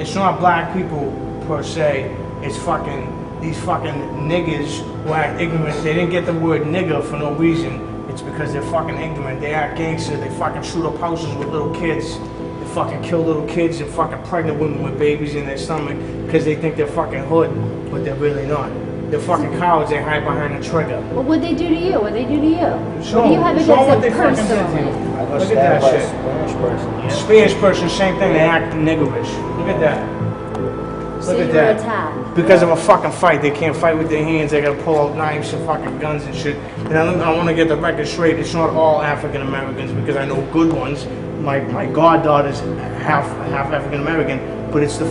It's not black people per se. It's fucking these fucking niggas who act ignorant. They didn't get the word nigger for no reason. It's because they're fucking ignorant. They act gangster. They fucking shoot up houses with little kids. They fucking kill little kids and fucking pregnant women with babies in their stomach because they think they're fucking hood, but they're really not. They're fucking cowards. They hide behind a trigger. Well, what'd they do to you? What'd they do to you? So, what do you have against what they them fucking did to you. personally? Look at that shit. Spanish person. Yeah. Spanish person, same thing. They act niggerish. Look at that. So Look you at were that. attacked. Because of a fucking fight. They can't fight with their hands. They gotta pull out knives and fucking guns and shit. And I want to get the record straight. It's not all African Americans because I know good ones. My goddaughter's half African American, but it's a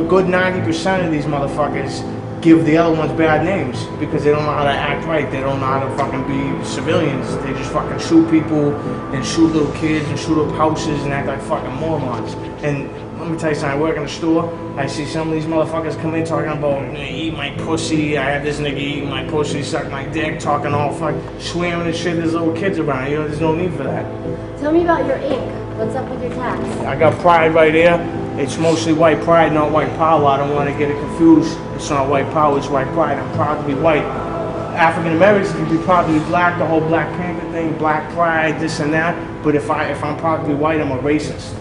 good 90% of these motherfuckers give the other ones bad names because they don't know how to act right. They don't know how to fucking be civilians. They just fucking shoot people and shoot little kids and shoot up houses and act like fucking morons. And let me tell you something, I work in a store, I see some of these motherfuckers come in talking about, eat my pussy, I had this nigga eating my pussy, suck my dick, talking all fuck, swearing and shit, there's little kids around, you know, there's no need for that. Tell me about your ink. What's up with your tax? I got Pride right here. It's mostly white pride, not white power. I don't want to get it confused. It's not white power, it's white pride. I'm proud to be white. African Americans can be proud to be black, the whole Black Panther thing, black pride, this and that. But if I'm proud to be white, I'm a racist.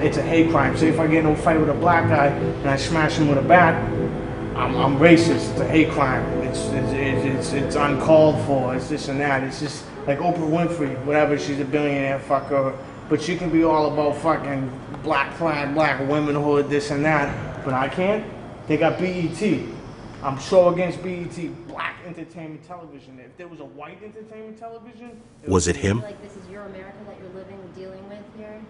It's a hate crime. So if I get in a fight with a black guy and I smash him with a bat, I'm racist. It's a hate crime. It's uncalled for. It's this and that. It's just like Oprah Winfrey, whatever. She's a billionaire, fuck her. But she can be all about fucking black pride, black womanhood, this and that. But I can't. They got BET. I'm so against BET, black entertainment television. If there was a white entertainment television, was it him? Like this is your America that you're living and dealing with here?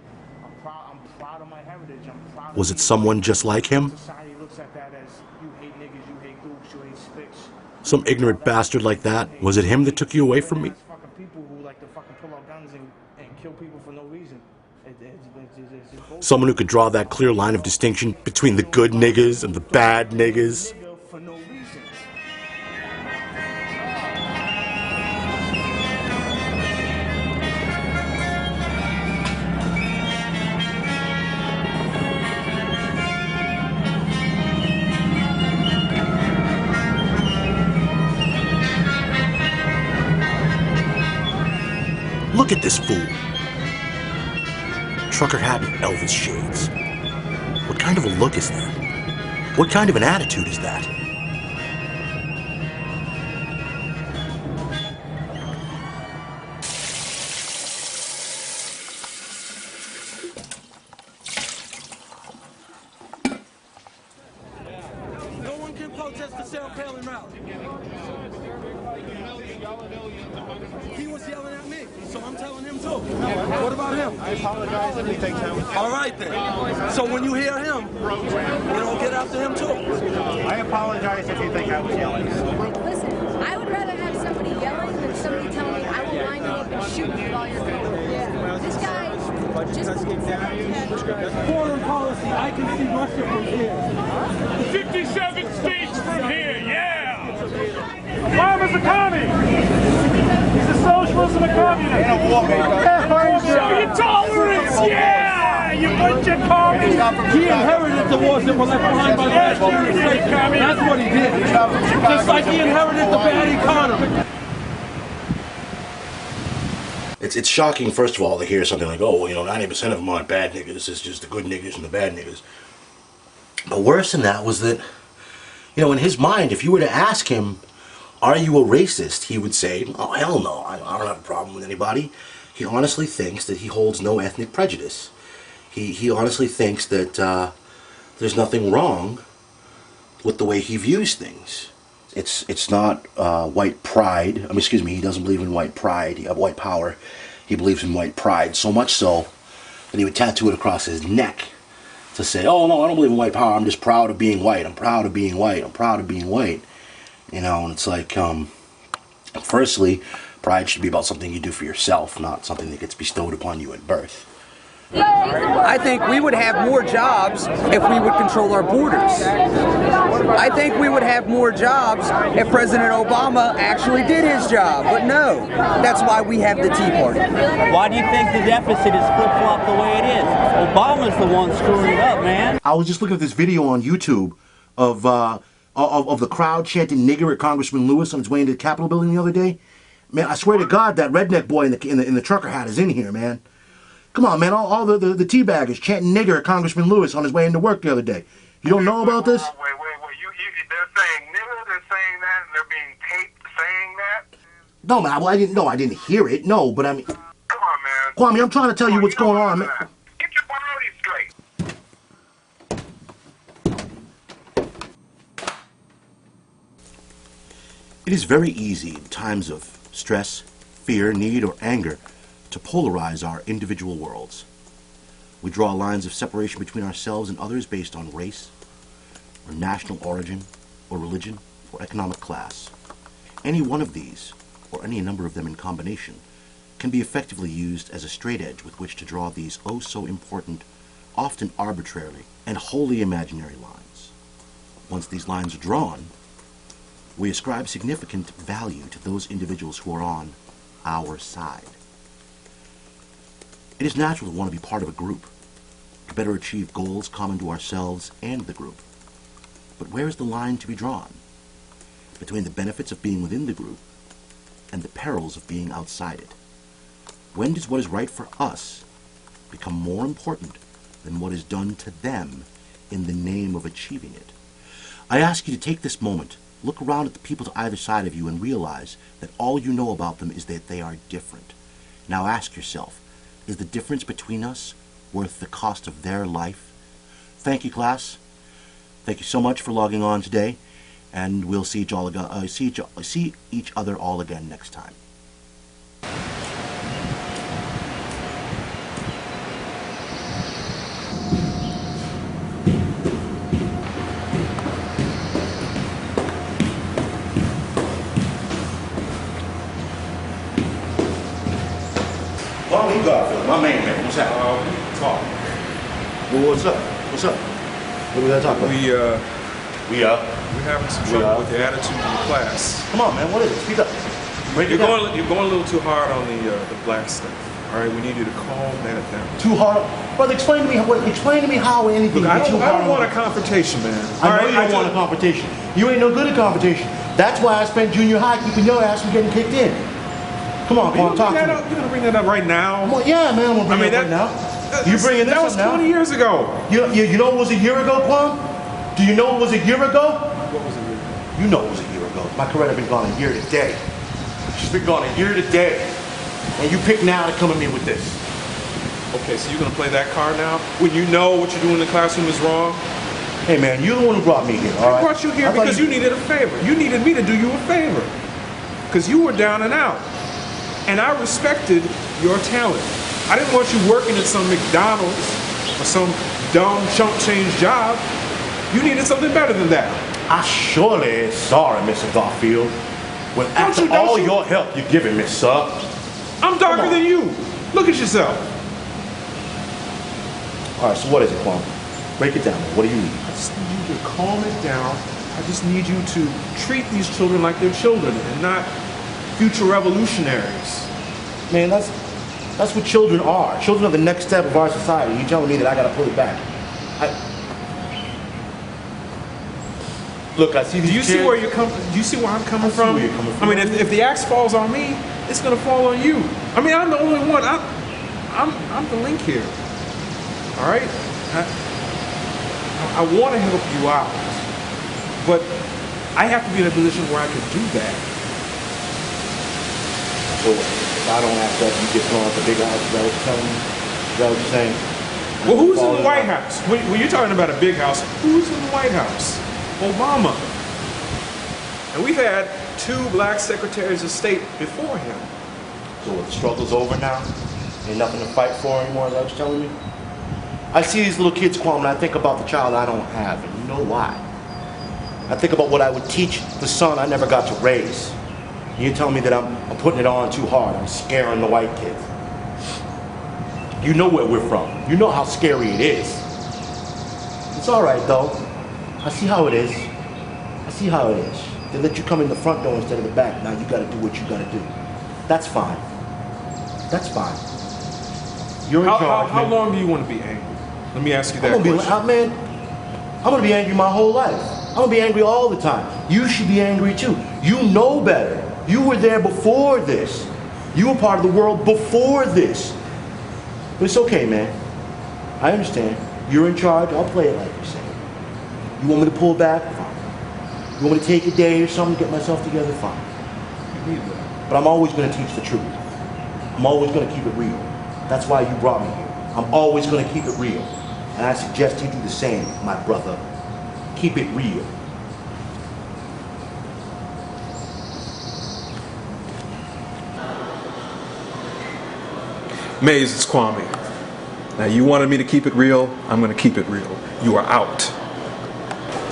I'm proud of my heritage. I'm proud. Was it someone just like him? Society looks at that as you hate niggas, you hate gooks, you hate spicks. Some ignorant bastard like that? Was it him that took you away from me? Fucking people who like to fucking pull out guns and kill people for no reason. It's Someone who could draw that clear line of distinction between the good niggas and the bad niggas? for no reason. Look at this fool. Trucker hat and Elvis shades. What kind of a look is that? What kind of an attitude is that? No one can protest the Sarah Palin rally. He was yelling at me, so I'm telling him too. What about him? I apologize if he thinks I was. All right then. So when you hear him, you don't get after him too. I apologize if you think I was yelling. Listen, I would rather have somebody yelling than somebody telling me I will line you up and shoot you while you're going. Yeah. This guy just Foreign policy, I can see Russia from here. 57 states from here, yeah! Obama's a commie! He's a socialist and a communist! Show your tolerance, yeah! You bunch of commies! He inherited the wars that were left behind by the last year. That's what he did. Just like he inherited the bad economy. It's shocking, first of all, to hear something like, oh, well, you know, 90% of them aren't bad niggas, it's just the good niggas and the bad niggas. But worse than that was that, you know, in his mind, if you were to ask him, are you a racist? He would say, oh, hell no, I don't have a problem with anybody. He honestly thinks that he holds no ethnic prejudice. He honestly thinks that there's nothing wrong with the way he views things. It's not white pride. I mean, excuse me, he doesn't believe in white pride, white power. He believes in white pride, so much so that he would tattoo it across his neck to say, oh no, I don't believe in white power, I'm just proud of being white, I'm proud of being white, I'm proud of being white. You know, and it's like, firstly, pride should be about something you do for yourself, not something that gets bestowed upon you at birth. I think we would have more jobs if we would control our borders. I think we would have more jobs if President Obama actually did his job, but no. That's why we have the Tea Party. Why do you think the deficit is flip-flopped the way it is? Obama's the one screwing it up, man. I was just looking at this video on YouTube of the crowd chanting nigger at Congressman Lewis on his way into the Capitol building the other day. Man, I swear to God, that redneck boy in the trucker hat is in here, man. Come on, man, all the teabaggers chanting nigger at Congressman Lewis on his way into work the other day. You don't know about this? Wait. They're saying nigger, they're saying that, and they're being taped saying that? No, man, well, I didn't hear it, no, but I mean... Come on, man. Kwame, I'm trying to tell you what's going on, man. Get your priorities straight. It is very easy in times of stress, fear, need, or anger to polarize our individual worlds. We draw lines of separation between ourselves and others based on race, or national origin, or religion, or economic class. Any one of these, or any number of them in combination, can be effectively used as a straight edge with which to draw these oh-so-important, often arbitrarily and wholly imaginary lines. Once these lines are drawn, we ascribe significant value to those individuals who are on our side. It is natural to want to be part of a group, to better achieve goals common to ourselves and the group. But where is the line to be drawn between the benefits of being within the group and the perils of being outside it? When does what is right for us become more important than what is done to them in the name of achieving it? I ask you to take this moment, look around at the people to either side of you and realize that all you know about them is that they are different. Now ask yourself, is the difference between us worth the cost of their life? Thank you, class. Thank you so much for logging on today, and we'll see each other all again next time. My main man, what's happening? Talk. Well, what's up? What's up? What we gotta talk about? We're We're having some trouble with the attitude of the class. Come on, man. What is it? Speak up. You're going a little too hard on the black stuff. All right, we need you to calm that down. Too hard, brother. Explain to me how anything. Look, I too don't hard want a confrontation, man. I know you don't want a confrontation. You ain't no good at confrontation. That's why I spent junior high keeping your ass from getting kicked in. Come on, Quan, talk to me. You're gonna bring that up right now? Well, yeah, man, I'm gonna bring it up right now. You bringing this up now? That was 20 years ago. You know what was a year ago, Quan? Do you know what was a year ago? What was a year ago? You know it was a year ago. My career has been gone a year today. She's been gone a year today. And you pick now to come at me with this. Okay, so you're gonna play that card now? When you know what you're doing in the classroom is wrong? Hey man, you're the one who brought me here, all right? I brought you here because you needed a favor. You needed me to do you a favor. Because you were down and out. And I respected your talent. I didn't want you working at some McDonald's or some dumb chump change job. You needed something better than that. I surely sorry, Mr. Garfield. When after all your help you're giving me, sir. I'm darker than you. Look at yourself. All right, so what is it, Quan? Break it down. What do you need? I just need you to calm it down. I just need you to treat these children like they're children and not future revolutionaries. Man, that's what children are. Children are the next step of our society. You telling me that I gotta pull it back? Look, I see these kids. Do you see where I'm coming from? Where you're coming from. I mean, if the axe falls on me, it's gonna fall on you. I mean, I'm the only one. I'm the link here. All right. I want to help you out, but I have to be in a position where I can do that. So if I don't act up, you get thrown out the big house. Is that what you're telling me? Is that what you're saying? Well, who's in the White House? When you're talking about a big house, who's in the White House? Obama. And we've had 2 black secretaries of state before him. So the struggle's over now? Ain't nothing to fight for anymore, is that what you're telling me? I see these little kids, Kwame, and I think about the child I don't have, and you know why? I think about what I would teach the son I never got to raise. And you're telling me that I'm putting it on too hard, I'm scaring the white kids. You know where we're from. You know how scary it is. It's all right, though. I see how it is. I see how it is. They let you come in the front door instead of the back. Now you gotta do what you gotta do. That's fine. That's fine. You're in charge, How man. long do you want to be angry? Let me ask you that I'm gonna question. I'm gonna be angry my whole life. I'm gonna be angry all the time. You should be angry too. You know better. You were there before this. You were part of the world before this. But it's okay, man. I understand. You're in charge. I'll play it like you say. You want me to pull back? Fine. You want me to take a day or something, get myself together? Fine. But I'm always gonna teach the truth. I'm always gonna keep it real. That's why you brought me here. I'm always gonna keep it real. And I suggest you do the same, my brother. Keep it real. Maze, it's Kwame. Now you wanted me to keep it real, I'm gonna keep it real. You are out.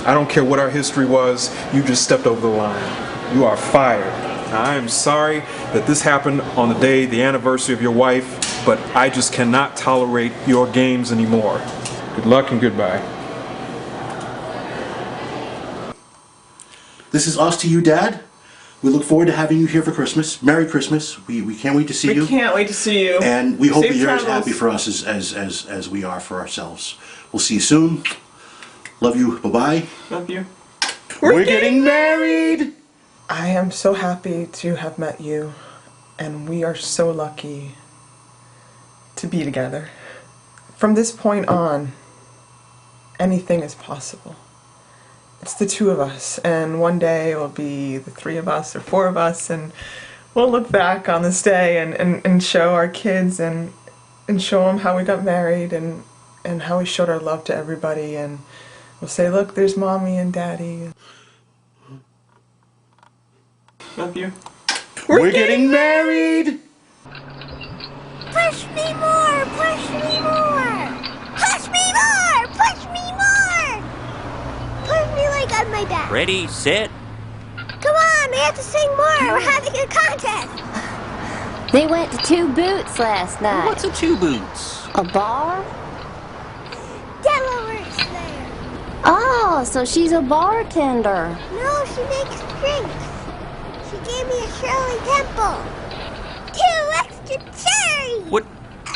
I don't care what our history was, you just stepped over the line. You are fired. Now, I am sorry that this happened on the day, the anniversary of your wife, but I just cannot tolerate your games anymore. Good luck and goodbye. This is us to you, Dad. We look forward to having you here for Christmas. Merry Christmas. We can't wait to see you. We can't wait to see you. And we hope Safe that you're as travels. happy for us as we are for ourselves. We'll see you soon. Love you. Bye-bye. Love you. We're getting married! I am so happy to have met you, and we are so lucky to be together. From this point on, anything is possible. It's the two of us, and one day it will be the three of us or four of us, and we'll look back on this day and show our kids and show them how we got married and how we showed our love to everybody, and we'll say, look, there's mommy and daddy. Love you. We're getting married! Push me more! Push me more! Push me more! Push me more! Push me like on my back. Ready, set. Come on, we have to sing more. We're having a contest. They went to Two Boots last night. What's a two boots? A bar? Della works there. Oh, so she's a bartender. No, she makes drinks. She gave me a Shirley Temple. 2 extra cherries.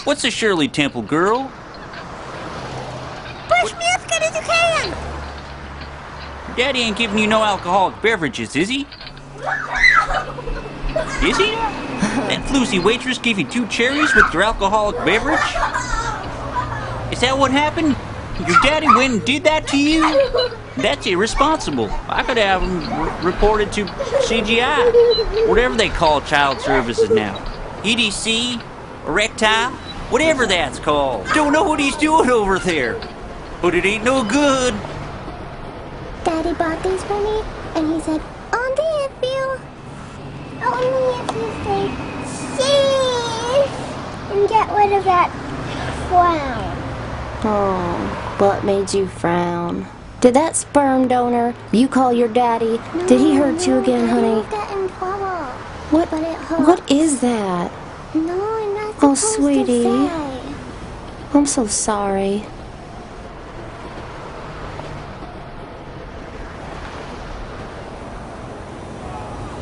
What's a Shirley Temple, girl? Push me as good as you can. Daddy ain't giving you no alcoholic beverages, is he? Is he? That floozy waitress gave you 2 cherries with your alcoholic beverage? Is that what happened? Your daddy went and did that to you? That's irresponsible. I could have him reported to CGI, whatever they call child services now. EDC, erectile, whatever that's called. Don't know what he's doing over there, but it ain't no good. Daddy bought these for me, and he said, only if you say cheese and get rid of that frown. Oh, what made you frown? Did that sperm donor you call your daddy, did he hurt you again, honey? Get in trouble. What? But it hurts. What is that? No, I'm not Oh, supposed sweetie. to say. I'm so sorry.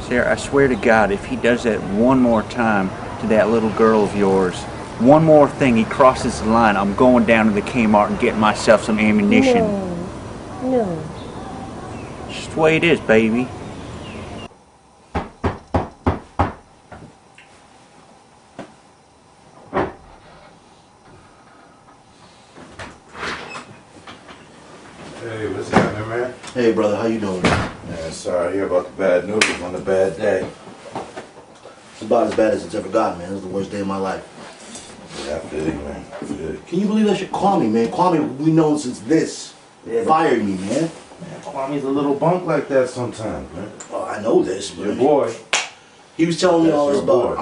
Sarah, I swear to God, if he does that one more time to that little girl of yours, one more thing, he crosses the line, I'm going down to the Kmart and getting myself some ammunition. No. It's just the way it is, baby. Hey, what's happening, man? Hey, brother, how you doing? Man, sorry to hear about the bad news on a bad day. It's about as bad as it's ever gotten, man. This is the worst day of my life. Yeah, I feel you, man. I feel you. Can you believe that shit? Kwame, man. Kwame, we known since this. Yeah, Fired me, man. Man, Kwame's a little bunk like that sometimes, man. Well, I know this, but Your boy. he was telling me That's all this your about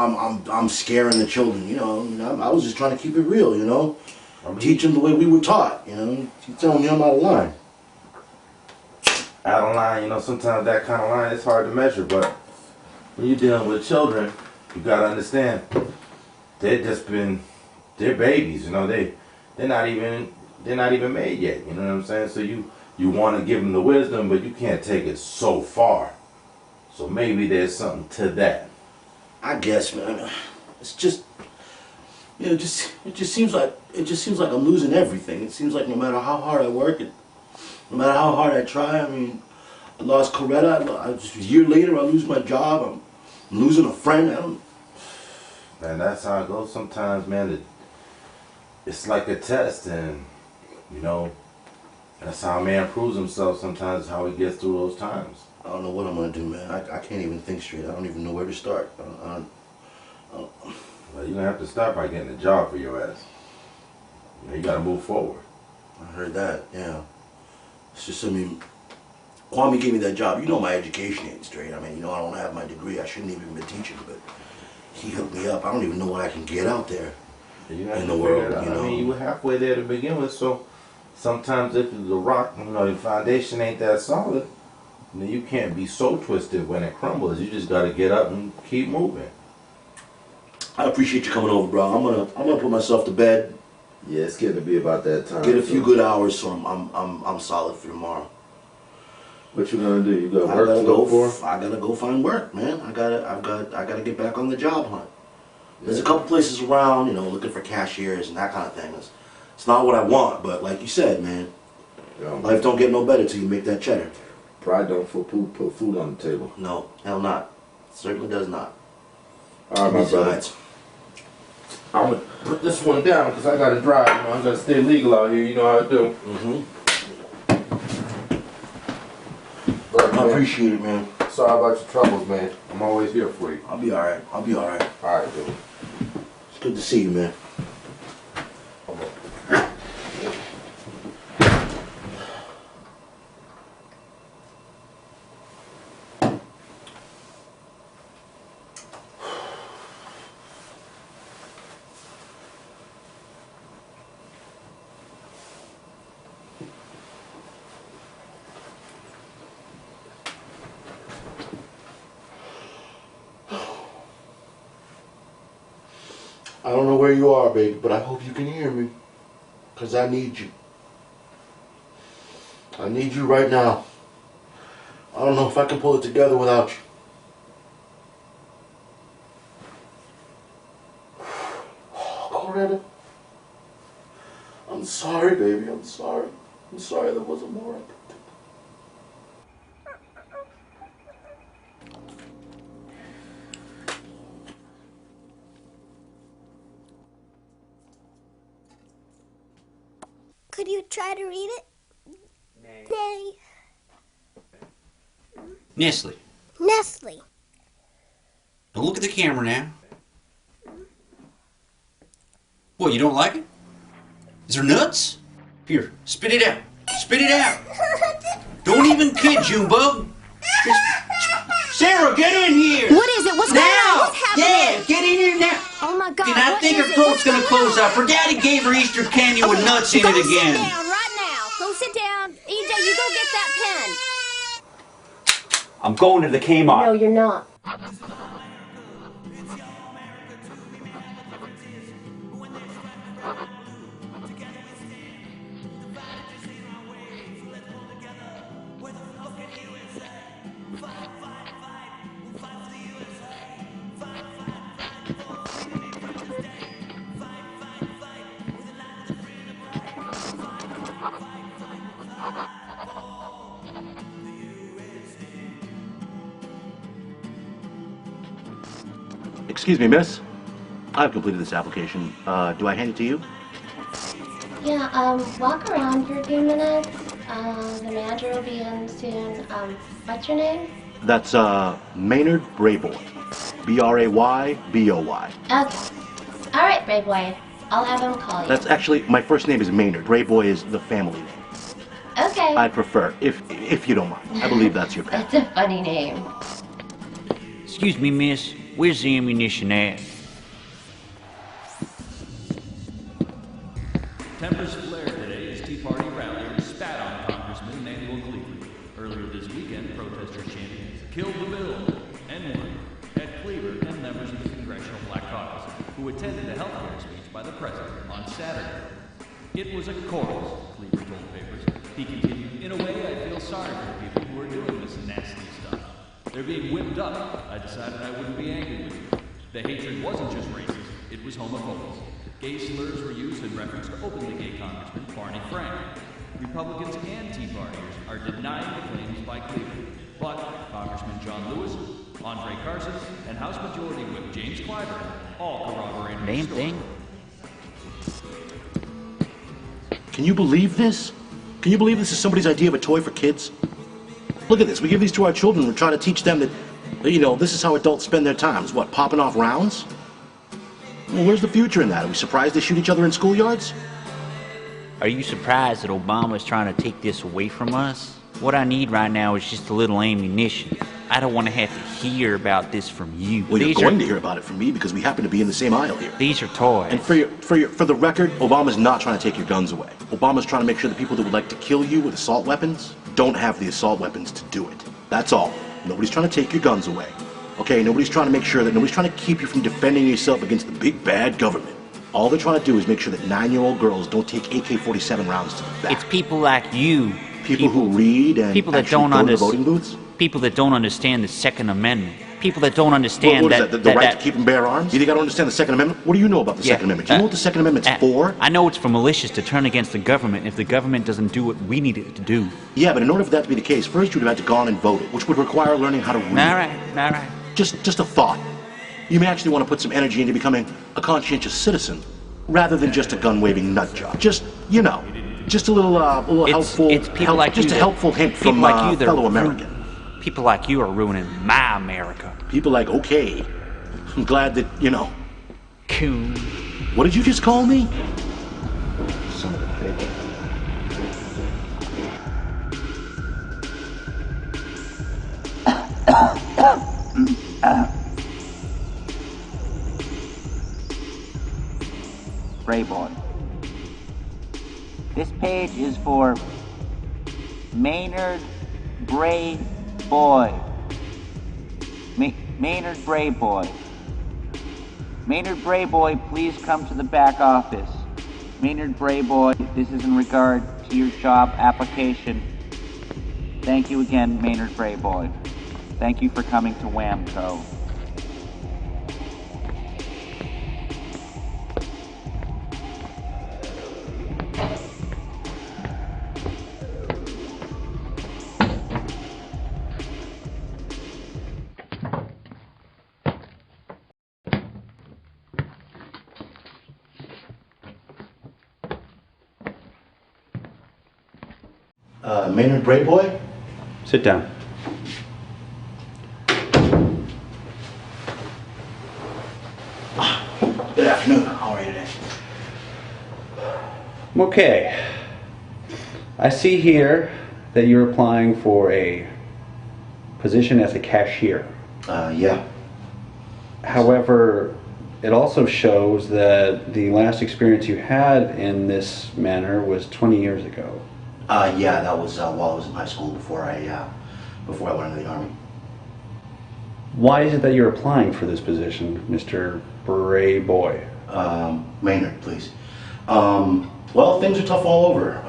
boy. I'm scaring the children, you know. I was just trying to keep it real, you know. Teach them the way we were taught, you know. He's telling me I'm out of line. Out of line, you know, sometimes that kind of line is hard to measure, but when you're dealing with children, you gotta understand, they've they're babies, you know. They're not even made yet. You know what I'm saying? So you want to give them the wisdom, but you can't take it so far. So maybe there's something to that. I guess, man. It's just, you know, it just seems like I'm losing everything. It seems like no matter how hard I work, and no matter how hard I try, I mean, I lost Coretta. A year later, I lose my job. I'm losing a friend. Man, that's how it goes sometimes, man. It's like a test, and you know, that's how a man proves himself. Sometimes how he gets through those times. I don't know what I'm gonna do, man. I can't even think straight. I don't even know where to start. Well, you're gonna have to start by getting a job for your ass. You know, you gotta move forward. I heard that, yeah. It's just, I mean, Kwame gave me that job. You know my education ain't straight. I mean, you know, I don't have my degree. I shouldn't even been teaching, but he hooked me up. I don't even know what I can get out there in the world, you know. I mean, you were halfway there to begin with, so sometimes if the rock, you know, the foundation ain't that solid, then you can't be so twisted when it crumbles. You just gotta get up and keep moving. I appreciate you coming over, bro. I'm gonna put myself to bed. Yeah, it's getting to be about that time. Get a few good hours, so I'm solid for tomorrow. What you gonna do? You got work to go for? I gotta go find work, man. I gotta get back on the job hunt. There's a couple places around, you know, looking for cashiers and that kind of thing. It's not what I want, but like you said, man, life don't get no better till you make that cheddar. Pride don't put food on the table. No, hell not. It certainly does not. All right, my brother. I'm gonna put this one down because I gotta drive. You know, I gotta stay legal out here. You know how I do. I appreciate it, man. Sorry about your troubles, man. I'm always here for you. I'll be all right. I'll be all right. All right, dude. It's good to see you, man. I don't know where you are, baby, but I hope you can hear me. Because I need you. I need you right now. I don't know if I can pull it together without you. Coretta, I'm sorry, baby. I'm sorry. I'm sorry there wasn't more I could do. Could you try to read it? Nay. Nestle. Nestle. Now look at the camera now. What, you don't like it? Is there nuts? Here, spit it out. Spit it out. Don't even kid, Jumbo. Sarah, get in here. What is it? What's going on? What's happening? Yeah, get in here now. Oh my God. Did I think her throat's gonna close up? Her daddy gave her Easter candy with nuts in it again. Go sit down right now. Go sit down. EJ, you go get that pen. I'm going to the Kmart. No, you're not. Excuse me, miss. I've completed this application. Do I hand it to you? Yeah, walk around for a few minutes. The manager will be in soon. What's your name? That's Maynard Brayboy. Brayboy. Okay. All right, Brayboy. I'll have him call you. That's actually, my first name is Maynard. Brayboy is the family name. Okay. I'd prefer, if you don't mind. I believe that's your pet. That's a funny name. Excuse me, miss. Where's the ammunition at? Tempers flared today as Tea Party ralliers spat on Congressman Manuel Cleaver. Earlier this weekend, protesters chanted, "Kill the bill," and won at Cleaver and members of the Congressional Black Caucus, who attended the health care speech by the president on Saturday. It was a chorus, Cleaver told papers. He continued, in a way, I feel sorry for the people who are doing this nasty stuff. They're being whipped up. I decided I wouldn't be angry with you. The hatred wasn't just racist, it was homophobic. Gay slurs were used in reference to openly gay Congressman Barney Frank. Republicans and Tea Partiers are denying the claims by Cleaver. But Congressman John Lewis, Andre Carson, and House Majority Whip James Clyburn all corroborated the story. Thing. Can you believe this? Can you believe this is somebody's idea of a toy for kids? Look at this. We give these to our children. We're trying to teach them that, you know, this is how adults spend their times. What, popping off rounds? Well, where's the future in that? Are we surprised they shoot each other in schoolyards? Are you surprised that Obama's trying to take this away from us? What I need right now is just a little ammunition. I don't want to have to hear about this from you. Well, you're going to hear about it from me because we happen to be in the same aisle here. These are toys. And for the record, Obama's not trying to take your guns away. Obama's trying to make sure the people that would like to kill you with assault weapons don't have the assault weapons to do it. That's all. Nobody's trying to take your guns away. Okay, nobody's trying to make sure that nobody's trying to keep you from defending yourself against the big bad government. All they're trying to do is make sure that 9-year-old girls don't take AK-47 rounds to the back. It's people like you. People who read and people that actually don't go to the voting booths? People that don't understand the Second Amendment. People that don't understand what is that? The right to keep and bear arms? You think I don't understand the Second Amendment? What do you know about the Second Amendment? Do you know what the Second Amendment's for? I know it's for militias to turn against the government if the government doesn't do what we need it to do. Yeah, but in order for that to be the case, first you would have had to go on and vote it, which would require learning how to read. All right. Just a thought. You may actually want to put some energy into becoming a conscientious citizen, rather than just a gun-waving nut job. Just, you know, just a little helpful, just a helpful hint from like fellow American. People like you are ruining my America. People like, okay, I'm glad that, you know. Coon. What did you just call me? Son of a bitch. Brayboy. This page is for Maynard Brayboy. Maynard Brayboy. Maynard Brayboy, please come to the back office. Maynard Brayboy, this is in regard to your job application. Thank you again, Maynard Brayboy. Thank you for coming to WAMCO. Maynard Brayboy? Sit down. Good afternoon. How are you today? Okay. I see here that you're applying for a position as a cashier. Yeah. However, it also shows that the last experience you had in this manner was 20 years ago. Yeah, that was while I was in high school before I went into the Army. Why is it that you're applying for this position, Mr. Brayboy? Maynard, please. Well, things are tough all over.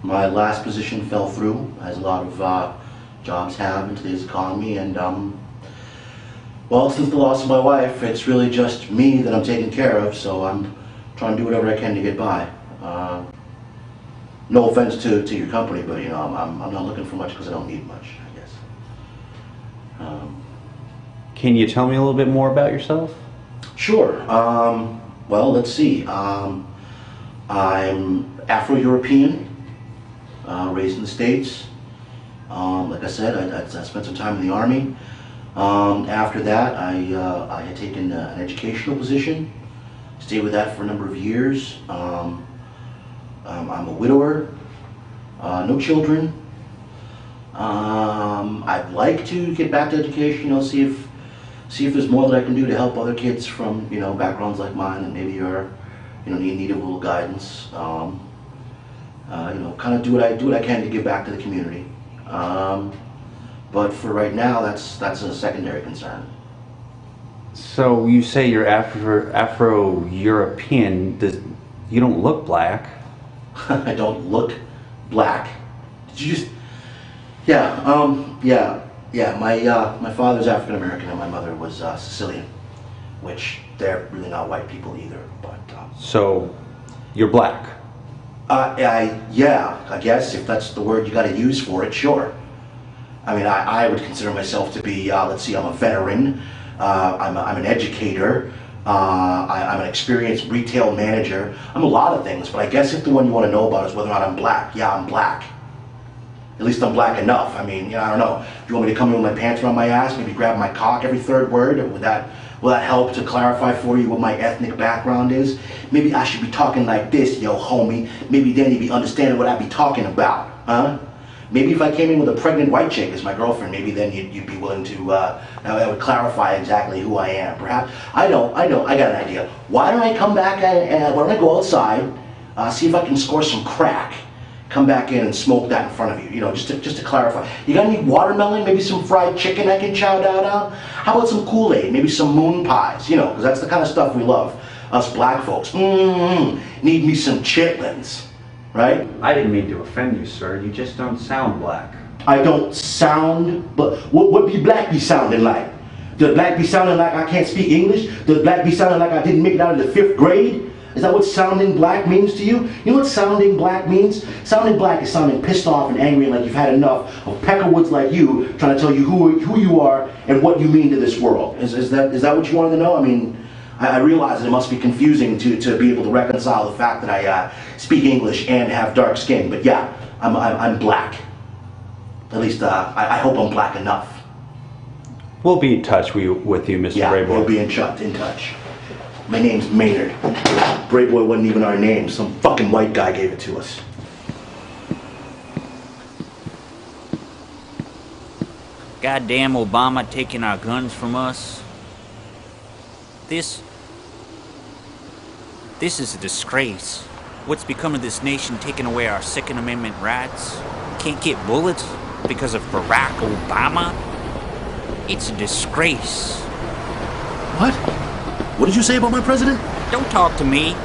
My last position fell through, as a lot of jobs have in today's economy, and well, since the loss of my wife, it's really just me that I'm taking care of, so I'm trying to do whatever I can to get by. No offense to your company, but you know, I'm not looking for much because I don't need much, I guess. Can you tell me a little bit more about yourself? Sure. Well, let's see. I'm Afro-European, raised in the States. Like I said, I spent some time in the Army. After that, I had taken an educational position, stayed with that for a number of years. I'm a widower, no children. I'd like to get back to education, you know, see if there's more that I can do to help other kids from, you know, backgrounds like mine that maybe are, you know, need a little guidance. You know, kind of do what I can to give back to the community. But for right now, that's a secondary concern. So you say you're Afro-European. You don't look black. I don't look black. Did you just? Yeah. My father's African American and my mother was Sicilian, which they're really not white people either. But so you're black. Yeah, I guess if that's the word you got to use for it, sure. I mean, I would consider myself to be, let's see, I'm a veteran, I'm an educator, I'm an experienced retail manager. I'm a lot of things, but I guess if the one you want to know about is whether or not I'm black, yeah, I'm black. At least I'm black enough. I mean, I don't know. Do you want me to come in with my pants around my ass, maybe grab my cock every third word? Will that help to clarify for you what my ethnic background is? Maybe I should be talking like this, yo, homie. Maybe then you'd be understanding what I'd be talking about, huh? Maybe if I came in with a pregnant white chick as my girlfriend, maybe then you'd be willing to, that would clarify exactly who I am. Perhaps, I know, I got an idea. Why don't I come back and why don't I go outside, see if I can score some crack, come back in and smoke that in front of you, just to clarify. You got any watermelon, maybe some fried chicken I can chow down on? How about some Kool-Aid, maybe some moon pies, because that's the kind of stuff we love, us black folks. Need me some chitlins. Right? I didn't mean to offend you, sir. You just don't sound black. I don't sound, but what be black be sounding like? Does black be sounding like I can't speak English? Does black be sounding like I didn't make it out of the 5th grade? Is that what sounding black means to you? You know what sounding black means? Sounding black is sounding pissed off and angry and like you've had enough of peckerwoods like you trying to tell you who you are and what you mean to this world. Is that what you wanted to know? I mean, I realize that it must be confusing to be able to reconcile the fact that I speak English and have dark skin, but yeah, I'm black. At least I hope I'm black enough. We'll be in touch with you, Mr. Brayboy. We'll be in touch. My name's Maynard. Brayboy wasn't even our name. Some fucking white guy gave it to us. Goddamn Obama taking our guns from us. This is a disgrace. What's become of this nation taking away our Second Amendment rights? Can't get bullets because of Barack Obama? It's a disgrace. What? What did you say about my president? Don't talk to me.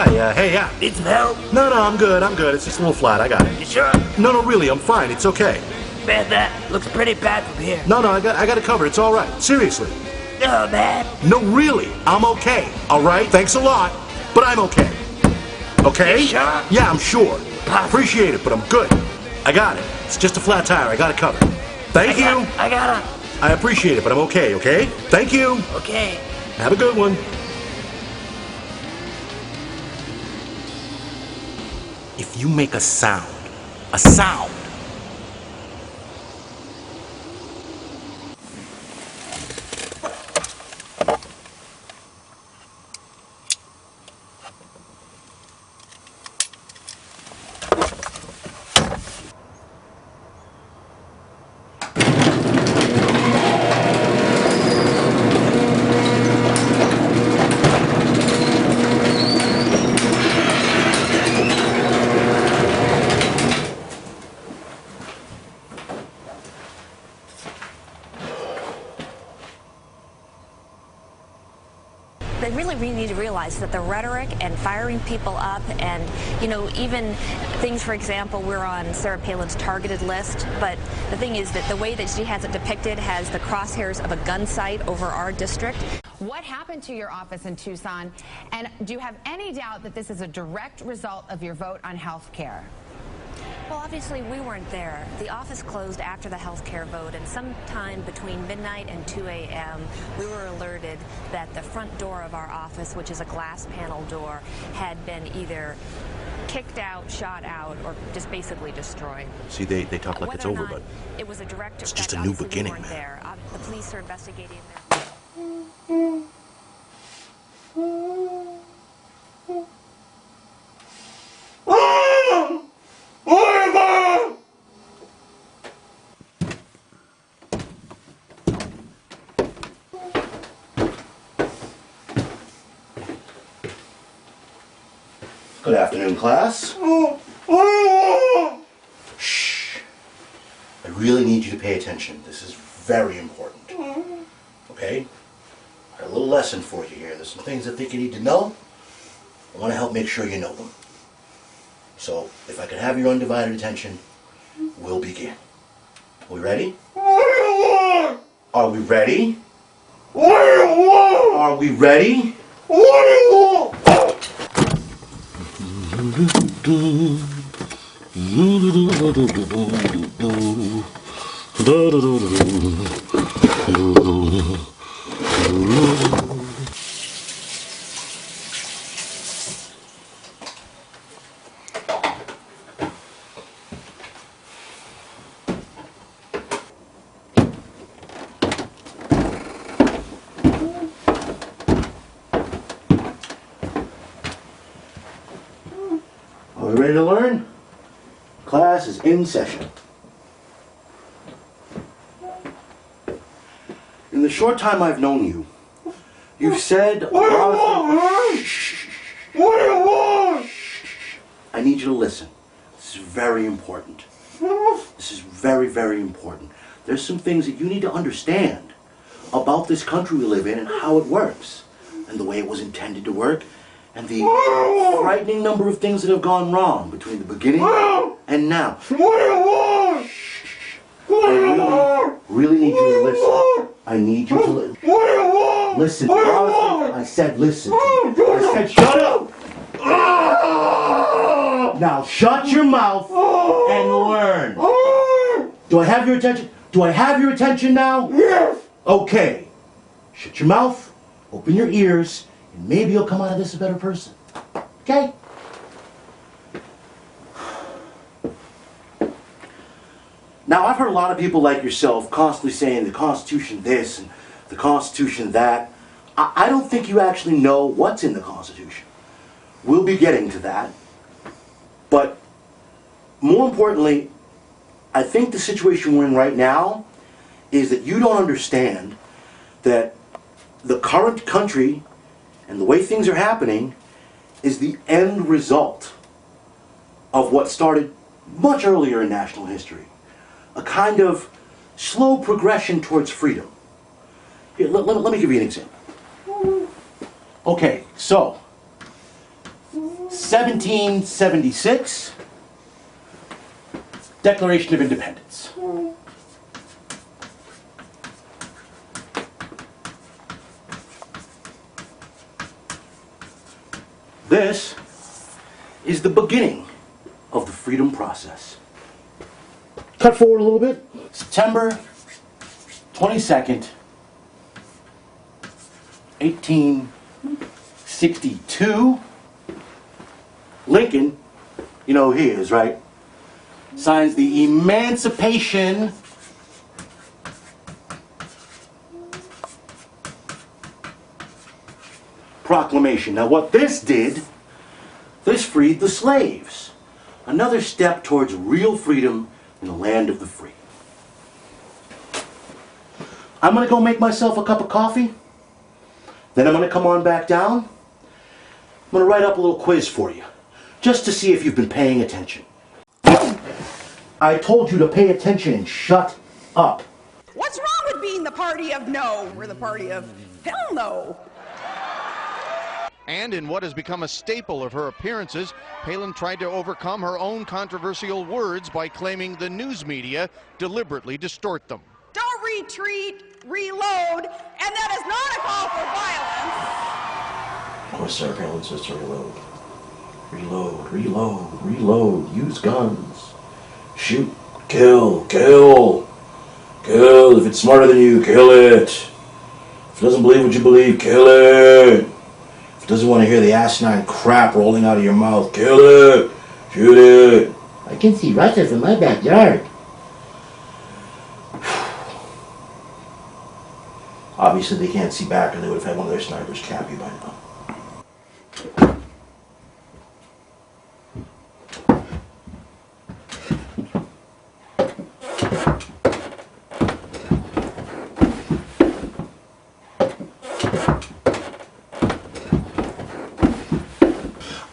Hi, hey, yeah. Need some help? No, I'm good. It's just a little flat. I got it. You sure? No, really, I'm fine. It's okay. Man, that looks pretty bad from here. No, I got it covered. It's all right. Seriously. Oh, man. No, really, I'm okay. All right? Thanks a lot, but I'm okay. Okay? You sure? Yeah, I'm sure. Appreciate it, but I'm good. I got it. It's just a flat tire. I got it covered. Thank you. I got it. I appreciate it, but I'm okay, okay? Thank you. Okay. Have a good one. If you make a sound, They really need to realize that the rhetoric and firing people up and, you know, even things, for example, we're on Sarah Palin's targeted list, but the thing is that the way that she has it depicted has the crosshairs of a gun sight over our district. What happened to your office in Tucson? And do you have any doubt that this is a direct result of your vote on health care? Well, obviously, we weren't there. The office closed after the health care vote, and sometime between midnight and 2 a.m., we were alerted that the front door of our office, which is a glass panel door, had been either kicked out, shot out, or just basically destroyed. See, they talk like it's over, but it was a direct it's just effect. a new Obviously, beginning, we weren't man. there. The police are investigating Good afternoon, class. Shh. I really need you to pay attention. This is very important. Okay? I got a little lesson for you here. There's some things I think you need to know. I want to help make sure you know them. So, if I could have your undivided attention, we'll begin. Are we ready? Are we ready? Are we ready? Are we ready to learn? Class is in session. In the short time I've known you, you've said a lot of things. I need you to listen. This is very important. This is very, very important. There's some things that you need to understand about this country we live in and how it works, and the way it was intended to work, and the frightening number of things that have gone wrong between the beginning and now. I really need you to listen. I need you to listen. I said listen. I said shut up. Now shut your mouth and learn. Do I have your attention? Do I have your attention now? Yes. Okay. Shut your mouth, open your ears, and maybe you'll come out of this a better person. Okay? Now, I've heard a lot of people like yourself constantly saying the Constitution this and the Constitution that. I don't think you actually know what's in the Constitution. We'll be getting to that. But more importantly, I think the situation we're in right now is that you don't understand that the current country and the way things are happening is the end result of what started much earlier in national history. A kind of slow progression towards freedom. Here, let me give you an example. Okay, so 1776, Declaration of Independence. This is the beginning of the freedom process. Cut forward a little bit. September 22nd, 1862. Lincoln, you know who he is, right? Signs the Emancipation Proclamation. Now what this did, this freed the slaves. Another step towards real freedom in the land of the free. I'm going to go make myself a cup of coffee. Then I'm going to come on back down. I'm going to write up a little quiz for you, just to see if you've been paying attention. I told you to pay attention and shut up. What's wrong with being the party of no? We're the party of hell no. And in what has become a staple of her appearances, Palin tried to overcome her own controversial words by claiming the news media deliberately distort them. Don't retreat, reload, and that is not a call for violence. Of course, Sarah Palin says to reload. Reload, reload, reload. Use guns. Shoot, kill, kill. Kill. If it's smarter than you, kill it. If it doesn't believe what you believe, kill it. If it doesn't want to hear the asinine crap rolling out of your mouth, kill it. Shoot it. I can see Russia from my backyard. Obviously they can't see back or they would have had one of their snipers cap you by now.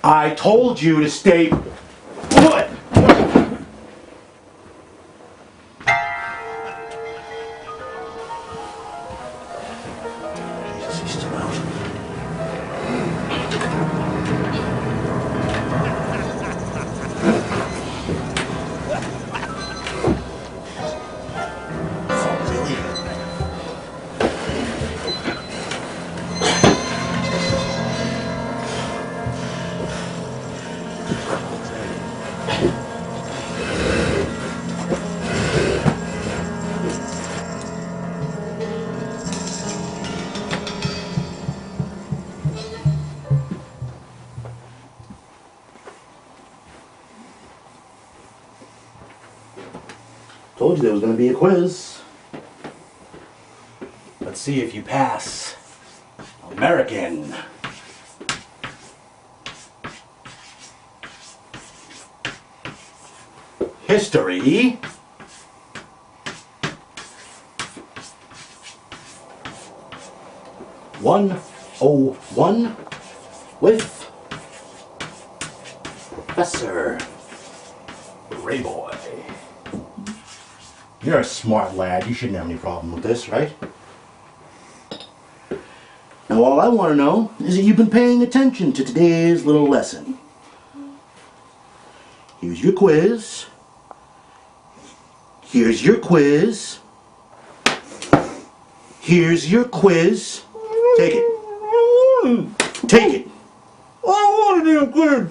I told you to stay put. Jesus, he's still out. Told you there was going to be a quiz. Let's see if you pass. American. History. (101) with Professor Brayboy. You're a smart lad. You shouldn't have any problem with this, right? Now all I want to know is that you've been paying attention to today's little lesson. Here's your quiz. Here's your quiz. Here's your quiz. Take it. Take it. I want a damn quiz.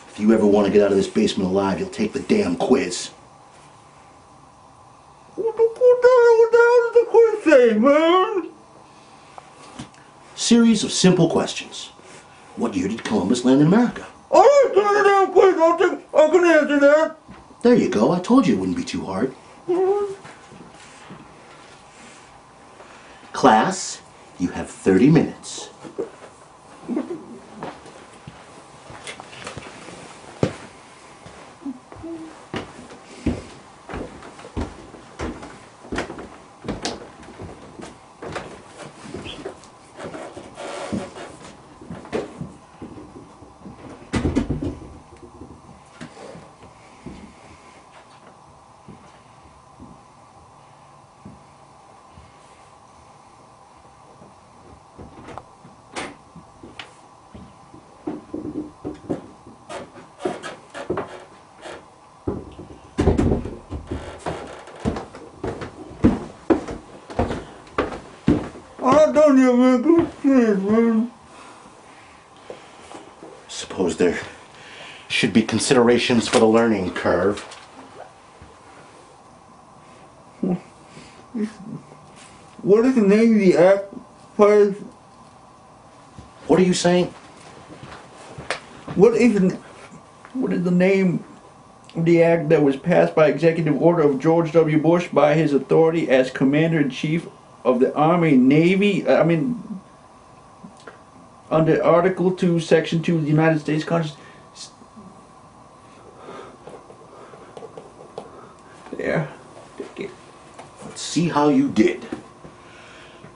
If you ever want to get out of this basement alive, you'll take the damn quiz. What the hell is the quiz say, man? Series of simple questions. What year did Columbus land in America? I like the damn quiz. I can answer that. There you go. I told you it wouldn't be too hard. Class, you have 30 minutes. don't you make good sense, man? Suppose there should be considerations for the learning curve. What is the name of the act, please? What are you saying? What is the name of the act that was passed by executive order of George W. Bush by his authority as Commander-in-Chief of the Army and Navy? Under Article 2, Section 2 of the United States Constitution. There. Take it. Let's see how you did.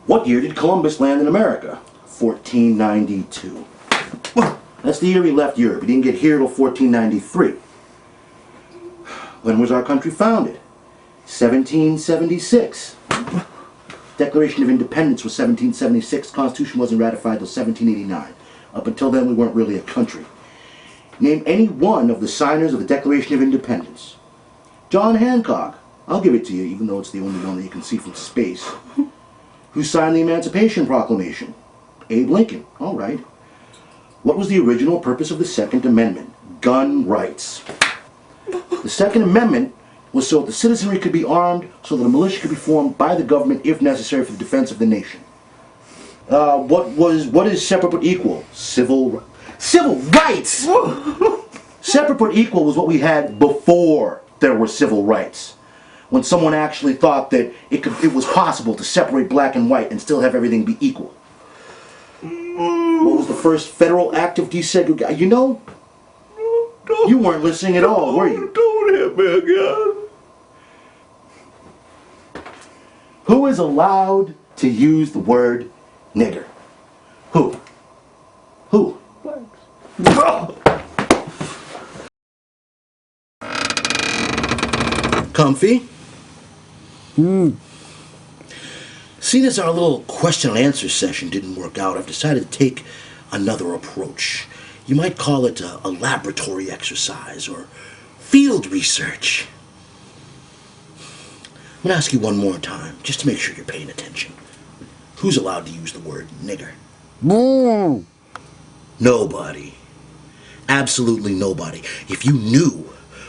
What year did Columbus land in America? 1492. That's the year he left Europe. He didn't get here till 1493. When was our country founded? 1776. Declaration of Independence was 1776. Constitution wasn't ratified till 1789. Up until then, we weren't really a country. Name any one of the signers of the Declaration of Independence. John Hancock. I'll give it to you, even though it's the only one that you can see from space. Who signed the Emancipation Proclamation? Abe Lincoln. All right. What was the original purpose of the Second Amendment? Gun rights. The Second Amendment was so that the citizenry could be armed, so that a militia could be formed by the government if necessary for the defense of the nation. What is separate but equal? Civil rights! Separate but equal was what we had before there were civil rights. When someone actually thought that it was possible to separate black and white and still have everything be equal. What was the first federal act of desegregation? You know, you weren't listening at all, were you? Don't hit me again. Who is allowed to use the word nigger? Who? Who? Comfy? Seeing as our little question and answer session didn't work out, I've decided to take another approach. You might call it a laboratory exercise or field research. I'm going to ask you one more time, just to make sure you're paying attention. Who's allowed to use the word nigger? Nobody. Absolutely nobody. If you knew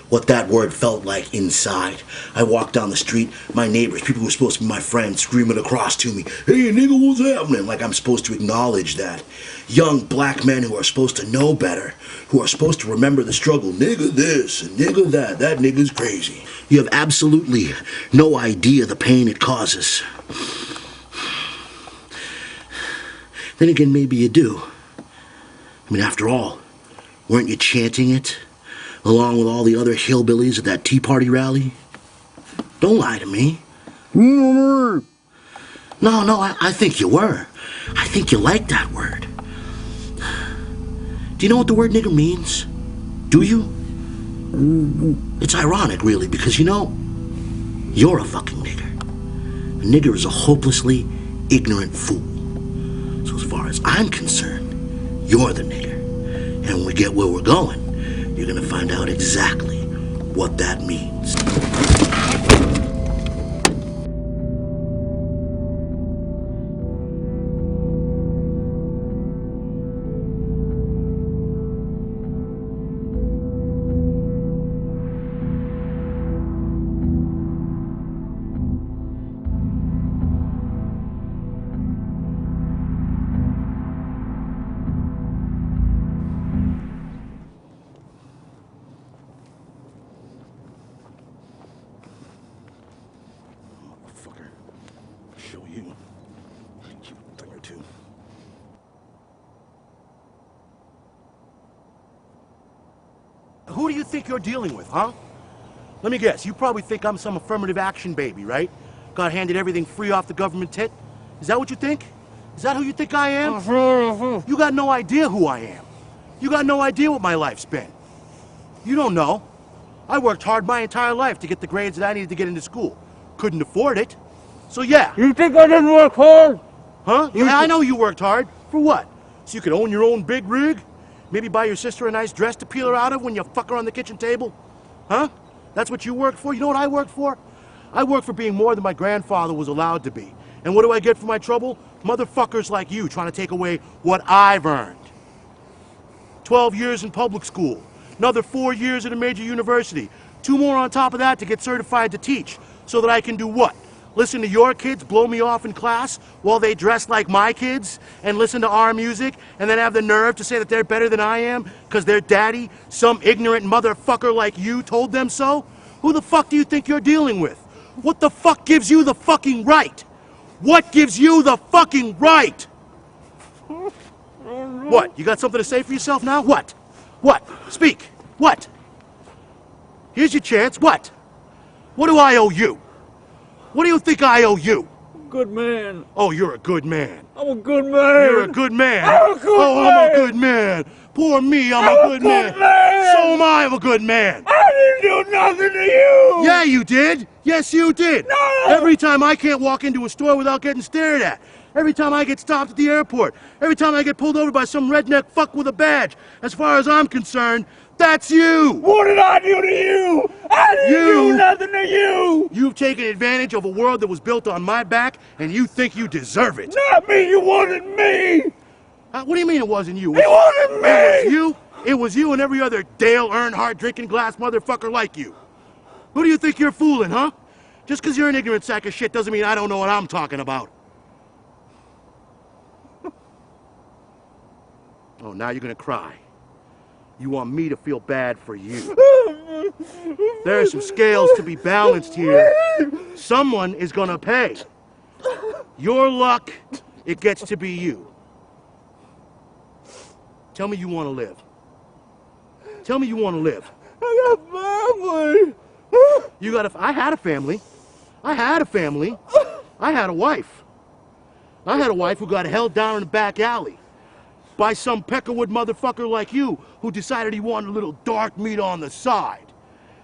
what that word felt like inside. I walked down the street, my neighbors, people who were supposed to be my friends, screaming across to me, "Hey nigga, what's happening?" Like I'm supposed to acknowledge that. Young black men who are supposed to know better, who are supposed to remember the struggle. Nigga this and nigga that nigga's crazy. You have absolutely no idea the pain it causes. Then again, maybe you do. I mean, after all, weren't you chanting it? Along with all the other hillbillies at that Tea Party rally? Don't lie to me. No, I think you were. I think you like that word. Do you know what the word nigger means? Do you? It's ironic, really, because you know, you're a fucking nigger. A nigger is a hopelessly ignorant fool. So as far as I'm concerned, you're the nigger. And when we get where we're going, you're gonna find out exactly what that means. Who do you think you're dealing with, huh? Let me guess, you probably think I'm some affirmative action baby, right? Got handed everything free off the government tit? Is that what you think? Is that who you think I am? You got no idea who I am. You got no idea what my life's been. You don't know. I worked hard my entire life to get the grades that I needed to get into school. Couldn't afford it. So yeah. You think I didn't work hard? Huh? Yeah, I know you worked hard. For what? So you could own your own big rig? Maybe buy your sister a nice dress to peel her out of when you fuck her on the kitchen table? Huh? That's what you worked for? You know what I worked for? I worked for being more than my grandfather was allowed to be. And what do I get for my trouble? Motherfuckers like you trying to take away what I've earned. 12 years in public school, another 4 years at a major university, 2 more on top of that to get certified to teach, so that I can do what? Listen to your kids blow me off in class while they dress like my kids and listen to our music and then have the nerve to say that they're better than I am because their daddy, some ignorant motherfucker like you, told them so? Who the fuck do you think you're dealing with? What the fuck gives you the fucking right? What gives you the fucking right? What? You got something to say for yourself now? What? What? Speak. What? Here's your chance. What? What do I owe you? What do you think I owe you? Good man. Oh, you're a good man. I'm a good man. You're a good man. I'm a good oh, man. I'm a good man. Poor me, I'm a good man. So am I a good man. I didn't do nothing to you. Yeah, you did. Yes, you did. No. Every time I can't walk into a store without getting stared at. Every time I get stopped at the airport. Every time I get pulled over by some redneck fuck with a badge. As far as I'm concerned, that's you. What did I do to you? I didn't do nothing to you. You've taken advantage of a world that was built on my back, and you think you deserve it. Not me. You wanted me. What do you mean it wasn't you? It wasn't me. It was you. It was you and every other Dale Earnhardt drinking glass motherfucker like you. Who do you think you're fooling, huh? Just because you're an ignorant sack of shit doesn't mean I don't know what I'm talking about. Oh, now you're gonna cry. You want me to feel bad for you. There are some scales to be balanced here. Someone is gonna pay. Your luck, it gets to be you. Tell me you want to live. Tell me you want to live. I got family. You got I had a family. I had a family. I had a wife. I had a wife who got held down in the back alley by some peckerwood motherfucker like you who decided he wanted a little dark meat on the side.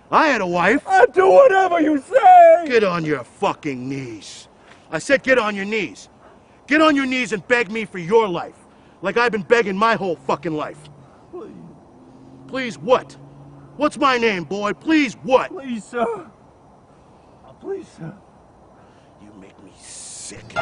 I had a wife. I'll do whatever you say. Get on your fucking knees. I said get on your knees. Get on your knees and beg me for your life. Like I've been begging my whole fucking life. Please. Please what? What's my name, boy? Please what? Please, sir. Please, sir. You make me sick.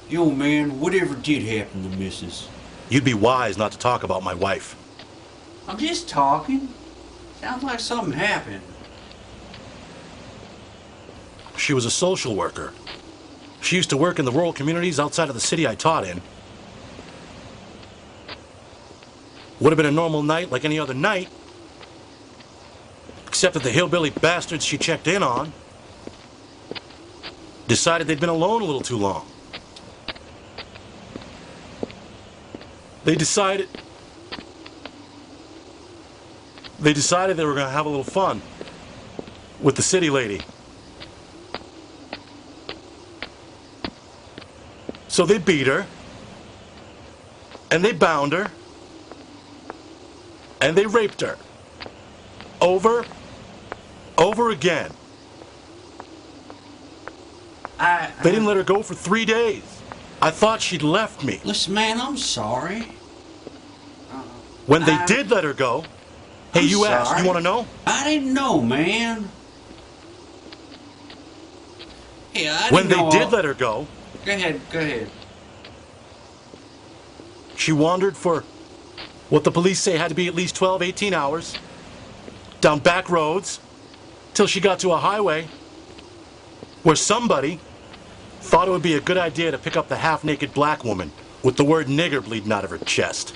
Yo, man, whatever did happen to Mrs.? You'd be wise not to talk about my wife. I'm just talking. Sounds like something happened. She was a social worker. She used to work in the rural communities outside of the city I taught in. Would have been a normal night like any other night, except that the hillbilly bastards she checked in on decided they'd been alone a little too long. They decided they were going to have a little fun with the city lady. So they beat her, and they bound her, and they raped her. Over again. They didn't let her go for 3 days. I thought she'd left me. Listen, man, I'm sorry. When they did let her go, hey, you asked, you want to know? I didn't know, man. Hey, I didn't When they know did let her go, Go ahead. she wandered for what the police say had to be at least 12, 18 hours, down back roads, till she got to a highway where somebody thought it would be a good idea to pick up the half-naked black woman with the word nigger bleeding out of her chest.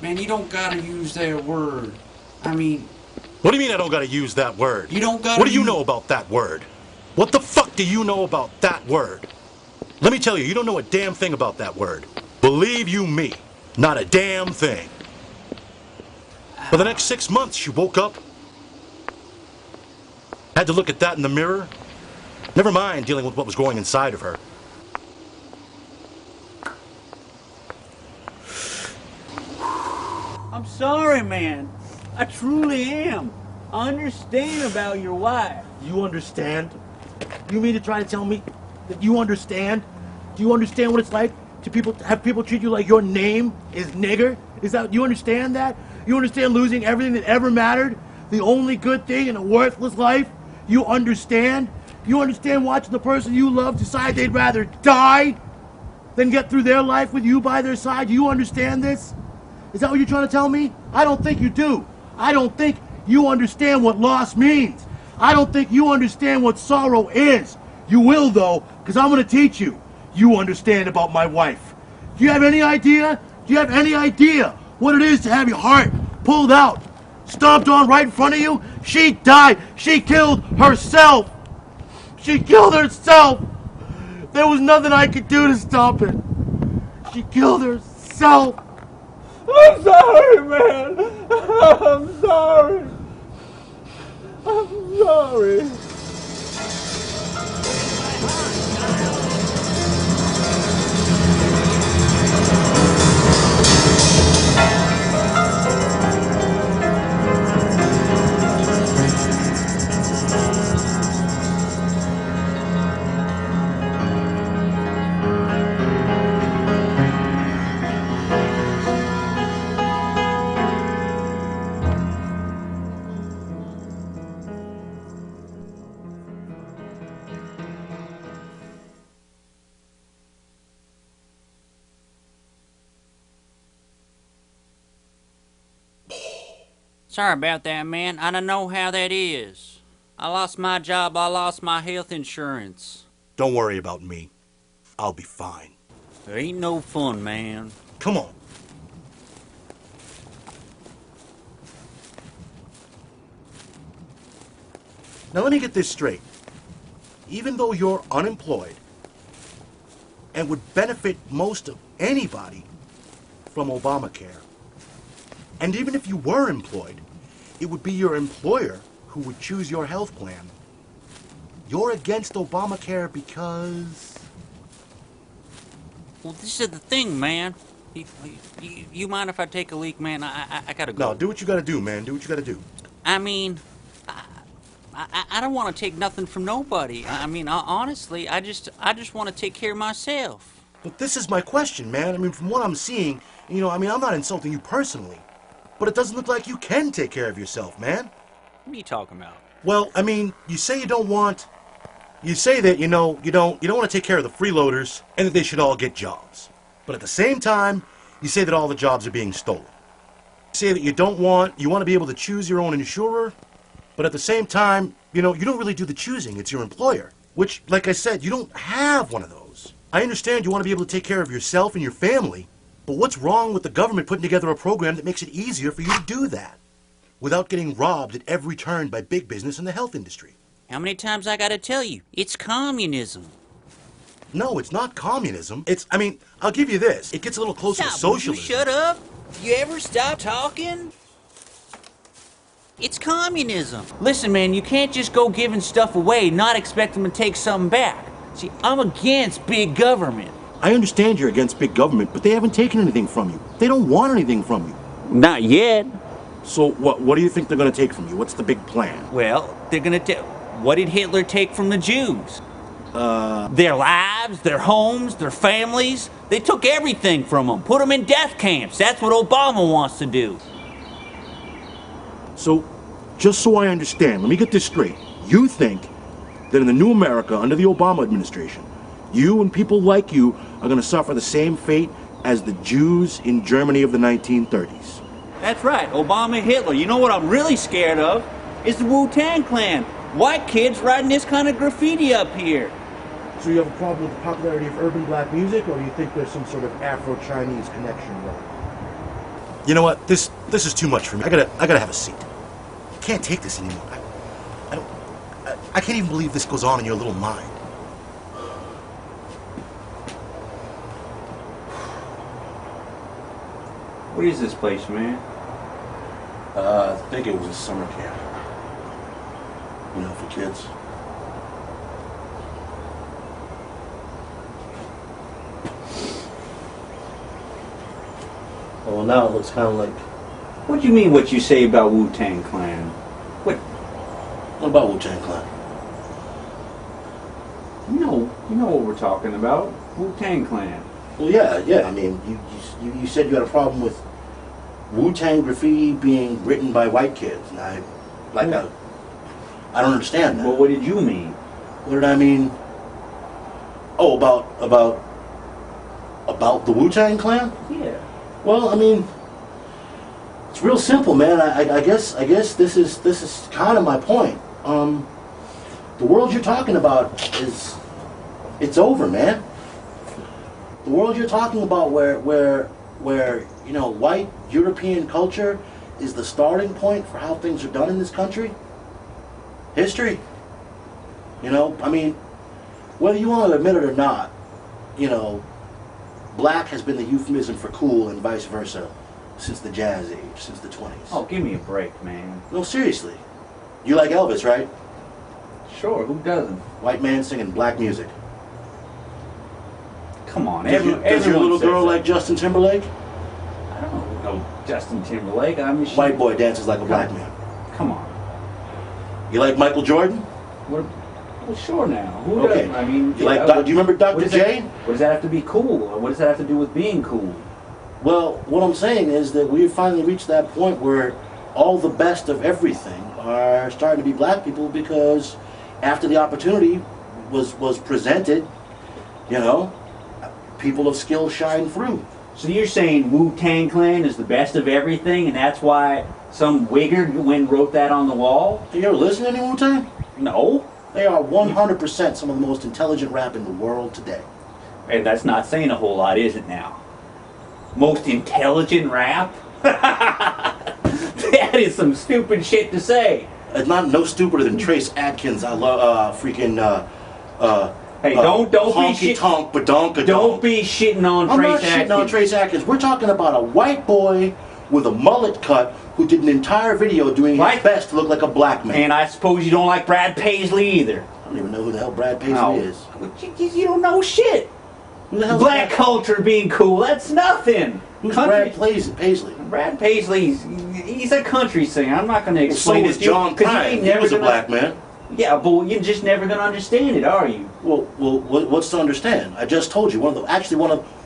Man, you don't gotta use that word. I mean, What do you mean I don't gotta use that word? You don't gotta What do you know about that word? What the fuck do you know about that word? Let me tell you, you don't know a damn thing about that word. Believe you me, not a damn thing. For the next 6 months, she woke up, had to look at that in the mirror. Never mind dealing with what was growing inside of her. I'm sorry, man. I truly am. I understand about your wife. You understand? You mean to try to tell me that you understand? Do you understand what it's like to have people treat you like your name is nigger? Is that, you understand that? You understand losing everything that ever mattered? The only good thing in a worthless life? You understand? You understand watching the person you love decide they'd rather die than get through their life with you by their side? Do you understand this? Is that what you're trying to tell me? I don't think you do. I don't think you understand what loss means. I don't think you understand what sorrow is. You will, though, because I'm going to teach you. You understand about my wife. Do you have any idea? Do you have any idea what it is to have your heart pulled out, stomped on right in front of you? She died. She killed herself. She killed herself. There was nothing I could do to stop it. She killed herself. I'm sorry, man. I'm sorry. I'm sorry. Sorry about that, man. I don't know how that is. I lost my job, I lost my health insurance. Don't worry about me. I'll be fine. It ain't no fun, man. Come on. Now let me get this straight. Even though you're unemployed and would benefit most of anybody from Obamacare, and even if you were employed, it would be your employer who would choose your health plan. You're against Obamacare because... Well, this is the thing, man. You mind if I take a leak, man? I gotta go. No, do what you gotta do, man. Do what you gotta do. I mean, I don't want to take nothing from nobody. I mean, honestly, I just want to take care of myself. But this is my question, man. I mean, from what I'm seeing, you know, I mean, I'm not insulting you personally, but it doesn't look like you can take care of yourself, man. What are you talking about? Well, I mean, you say you don't want... You say that, you don't want to take care of the freeloaders and that they should all get jobs. But at the same time, you say that all the jobs are being stolen. You say that you want to be able to choose your own insurer, but at the same time, you don't really do the choosing. It's your employer, which, like I said, you don't have one of those. I understand you want to be able to take care of yourself and your family, but what's wrong with the government putting together a program that makes it easier for you to do that without getting robbed at every turn by big business in the health industry? How many times I gotta tell you? It's communism. No, it's not communism. I mean, I'll give you this. It gets a little closer to socialism. You shut up? You ever stop talking? It's communism. Listen, man, you can't just go giving stuff away and not expect them to take something back. See, I'm against big government. I understand you're against big government, but they haven't taken anything from you. They don't want anything from you. Not yet. So what do you think they're going to take from you? What's the big plan? Well, they're gonna take... What did Hitler take from the Jews? Their lives, their homes, their families. They took everything from them, put them in death camps. That's what Obama wants to do. So, just so I understand, let me get this straight. You think that in the new America, under the Obama administration, you and people like you are going to suffer the same fate as the Jews in Germany of the 1930s. That's right, Obama and Hitler. You know what I'm really scared of? Is the Wu-Tang Clan. White kids writing this kind of graffiti up here. So you have a problem with the popularity of urban black music, or do you think there's some sort of Afro-Chinese connection there? You know what? This is too much for me. I gotta have a seat. can't take this anymore. I can't even believe this goes on in your little mind. What is this place, man? I think it was a summer camp. You know, for kids. Well, now it looks kind of like... What do you mean what you say about Wu-Tang Clan? What about Wu-Tang Clan? You know what we're talking about. Wu-Tang Clan. Well, yeah. I mean, you said you had a problem with Wu-Tang graffiti being written by white kids, and I don't understand that. Well, what did you mean? What did I mean? Oh, about the Wu-Tang Clan? Yeah. Well, I mean, it's real simple, man. I guess this is kind of my point. The world you're talking about it's over, man. The world you're talking about where you know, white European culture is the starting point for how things are done in this country. History. You know, I mean, whether you want to admit it or not, you know, black has been the euphemism for cool and vice versa since the jazz age, since the 20s. Oh, give me a break, man. No, seriously. You like Elvis, right? Sure, who doesn't? White man singing black music. Come on, Does your little girl like Justin Timberlake? I don't know Justin Timberlake. I mean, White boy dances like a black man. Come on. You like Michael Jordan? Well, sure now. Who Okay. doesn't? I mean, You like do you remember Dr. J? What does that have to be cool? Or what does that have to do with being cool? Well, what I'm saying is that we've finally reached that point where all the best of everything are starting to be black people, because after the opportunity was presented, you know, people of skill shine through. So you're saying Wu-Tang Clan is the best of everything, and that's why some wigger wrote that on the wall? You ever listen to any Wu-Tang? No. They are 100% some of the most intelligent rap in the world today. And that's not saying a whole lot, is it now? Most intelligent rap? That is some stupid shit to say. It's no stupider than Trace Adkins. I love freaking. Hey, don't be honky tonk badonka. Don't be shitting on I'm Trace not shitting Atkins. on Trace Atkins. We're talking about a white boy with a mullet cut who did an entire video doing his best to look like a black man. And I suppose you don't like Brad Paisley either. I don't even know who the hell Brad Paisley is. You don't know shit. Who the hell's Black culture being cool, that's nothing. Who's Brad Paisley? Brad Paisley, he's a country singer. I'm not going to explain so it to you. John Prine. He was a black man. Yeah, but you're just never going to understand it, are you? Well, what's to understand? I just told you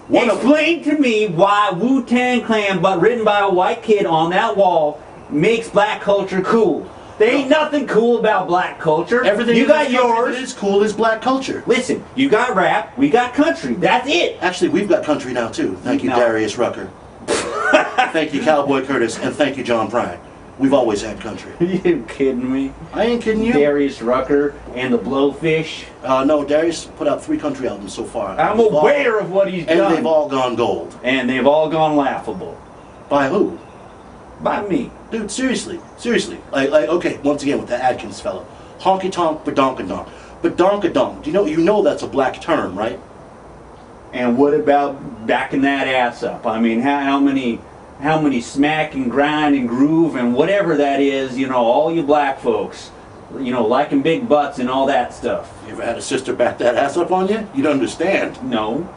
Explain to me why Wu-Tang Clan, but written by a white kid on that wall, makes black culture cool. There ain't nothing cool about black culture. Everything you in got this country yours. that is cool is black culture. Listen, you got rap, we got country. That's it. Actually, we've got country now too. Thank you, Darius Rucker. Thank you, Cowboy Curtis, and thank you, John Prine. We've always had country. You kidding me? I ain't kidding you. Darius Rucker and the Blowfish. No, Darius put out 3 country albums so far. I'm aware of what he's done. And they've all gone gold. And they've all gone laughable. By who? By me. Dude, seriously. Like, okay, once again with that Adkins fellow. Honky tonk, badonkadonk. Badonkadonk, you know that's a black term, right? And what about backing that ass up? I mean, how many smack and grind and groove and whatever that is, all you black folks, liking big butts and all that stuff. You ever had a sister back that ass up on you? You'd understand. No.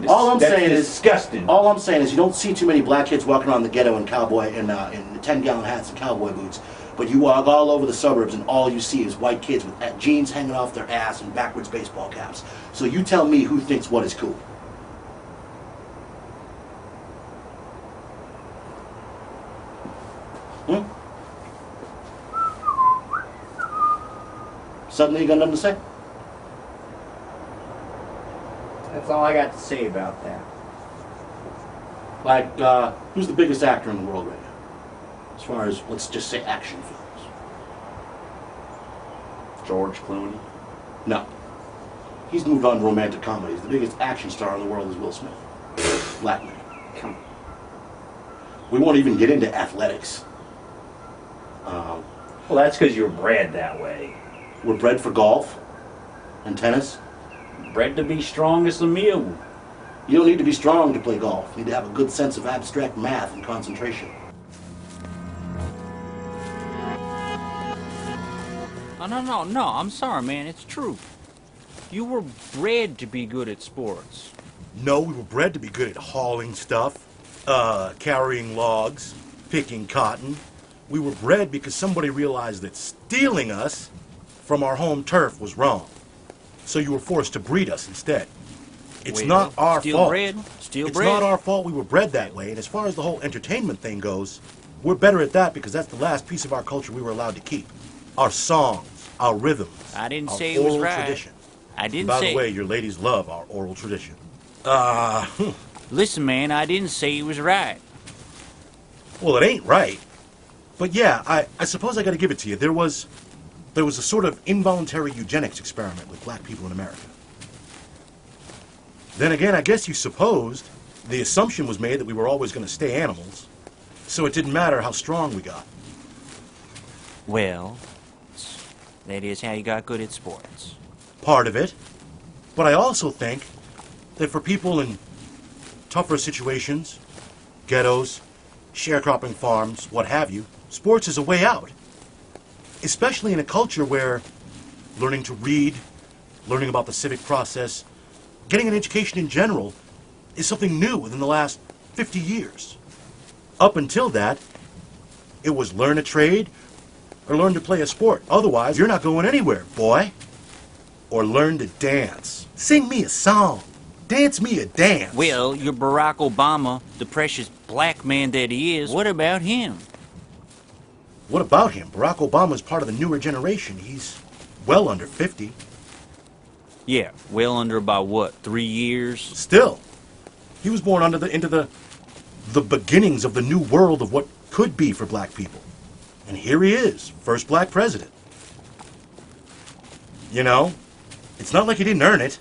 All I'm That's saying disgusting. All I'm saying is you don't see too many black kids walking around the ghetto in cowboy in 10-gallon hats and cowboy boots. But you walk all over the suburbs and all you see is white kids with jeans hanging off their ass and backwards baseball caps. So you tell me who thinks what is cool. Suddenly you got nothing to say? That's all I got to say about that. Like, who's the biggest actor in the world right now? As far as, let's just say, action films. George Clooney? No. He's moved on to romantic comedies. The biggest action star in the world is Will Smith. Black man. Come on. We won't even get into athletics. Well, that's because you're bred that way. We're bred for golf and tennis. Bred to be strong as a mule. You don't need to be strong to play golf. You need to have a good sense of abstract math and concentration. Oh, no, I'm sorry, man, it's true. You were bred to be good at sports. No, we were bred to be good at hauling stuff, carrying logs, picking cotton. We were bred because somebody realized that stealing us from our home turf was wrong. So you were forced to breed us instead. It's not our fault. It's not our fault we were bred that way. And as far as the whole entertainment thing goes, we're better at that because that's the last piece of our culture we were allowed to keep. Our songs, our rhythms. I didn't say it was right. Tradition. I didn't By say. the way, your ladies love our oral tradition. Listen, man, I didn't say it was right. Well, it ain't right. But yeah, I suppose I gotta give it to you. There was a sort of involuntary eugenics experiment with black people in America. Then again, I guess you supposed the assumption was made that we were always gonna stay animals, so it didn't matter how strong we got. Well, that is how you got good at sports. Part of it. But I also think that for people in tougher situations, ghettos, sharecropping farms, what have you, sports is a way out. Especially in a culture where learning to read, learning about the civic process, getting an education in general is something new within the last 50 years. Up until that, it was learn a trade or learn to play a sport. Otherwise, you're not going anywhere, boy. Or learn to dance. Sing me a song. Dance me a dance. Well, you're Barack Obama, the precious black man that he is. What about him? What about him? Barack Obama's part of the newer generation. He's well under 50. Yeah, well under about what, 3 years? Still, he was born into the beginnings of the new world of what could be for black people. And here he is, first black president. You know, it's not like he didn't earn it.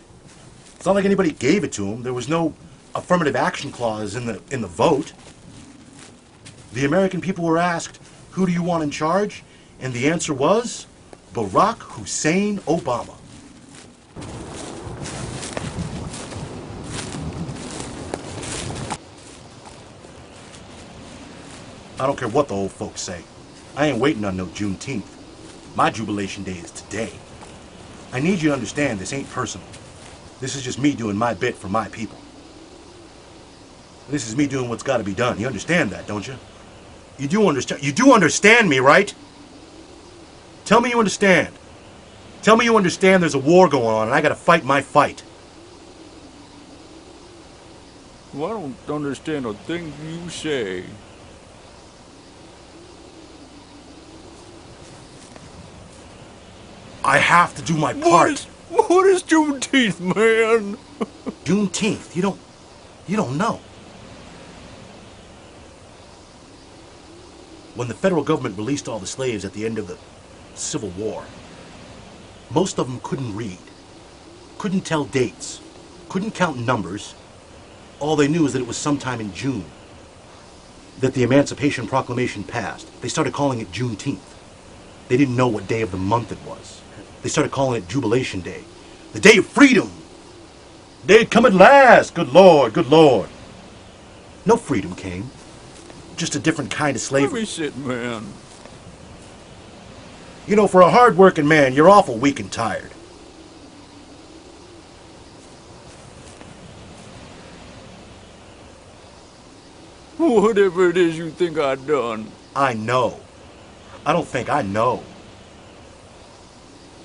It's not like anybody gave it to him. There was no affirmative action clause in the vote. The American people were asked, who do you want in charge? And the answer was Barack Hussein Obama. I don't care what the old folks say. I ain't waiting on no Juneteenth. My jubilation day is today. I need you to understand this ain't personal. This is just me doing my bit for my people. This is me doing what's got to be done. You understand that, don't you? You do understand. You do understand me, right? Tell me you understand. Tell me you understand there's a war going on and I got to fight my fight. Well, I don't understand a thing you say. I have to do my part. What is Juneteenth, man? Juneteenth? You don't know. When the federal government released all the slaves at the end of the Civil War, most of them couldn't read, couldn't tell dates, couldn't count numbers. All they knew is that it was sometime in June that the Emancipation Proclamation passed. They started calling it Juneteenth. They didn't know what day of the month it was. They started calling it Jubilation Day. The day of freedom. Day had come at last. Good Lord, good Lord. No freedom came. Just a different kind of slavery. Let me sit, man. You know, for a hard-working man, you're awful weak and tired. Whatever it is you think I've done. I know. I don't think I know.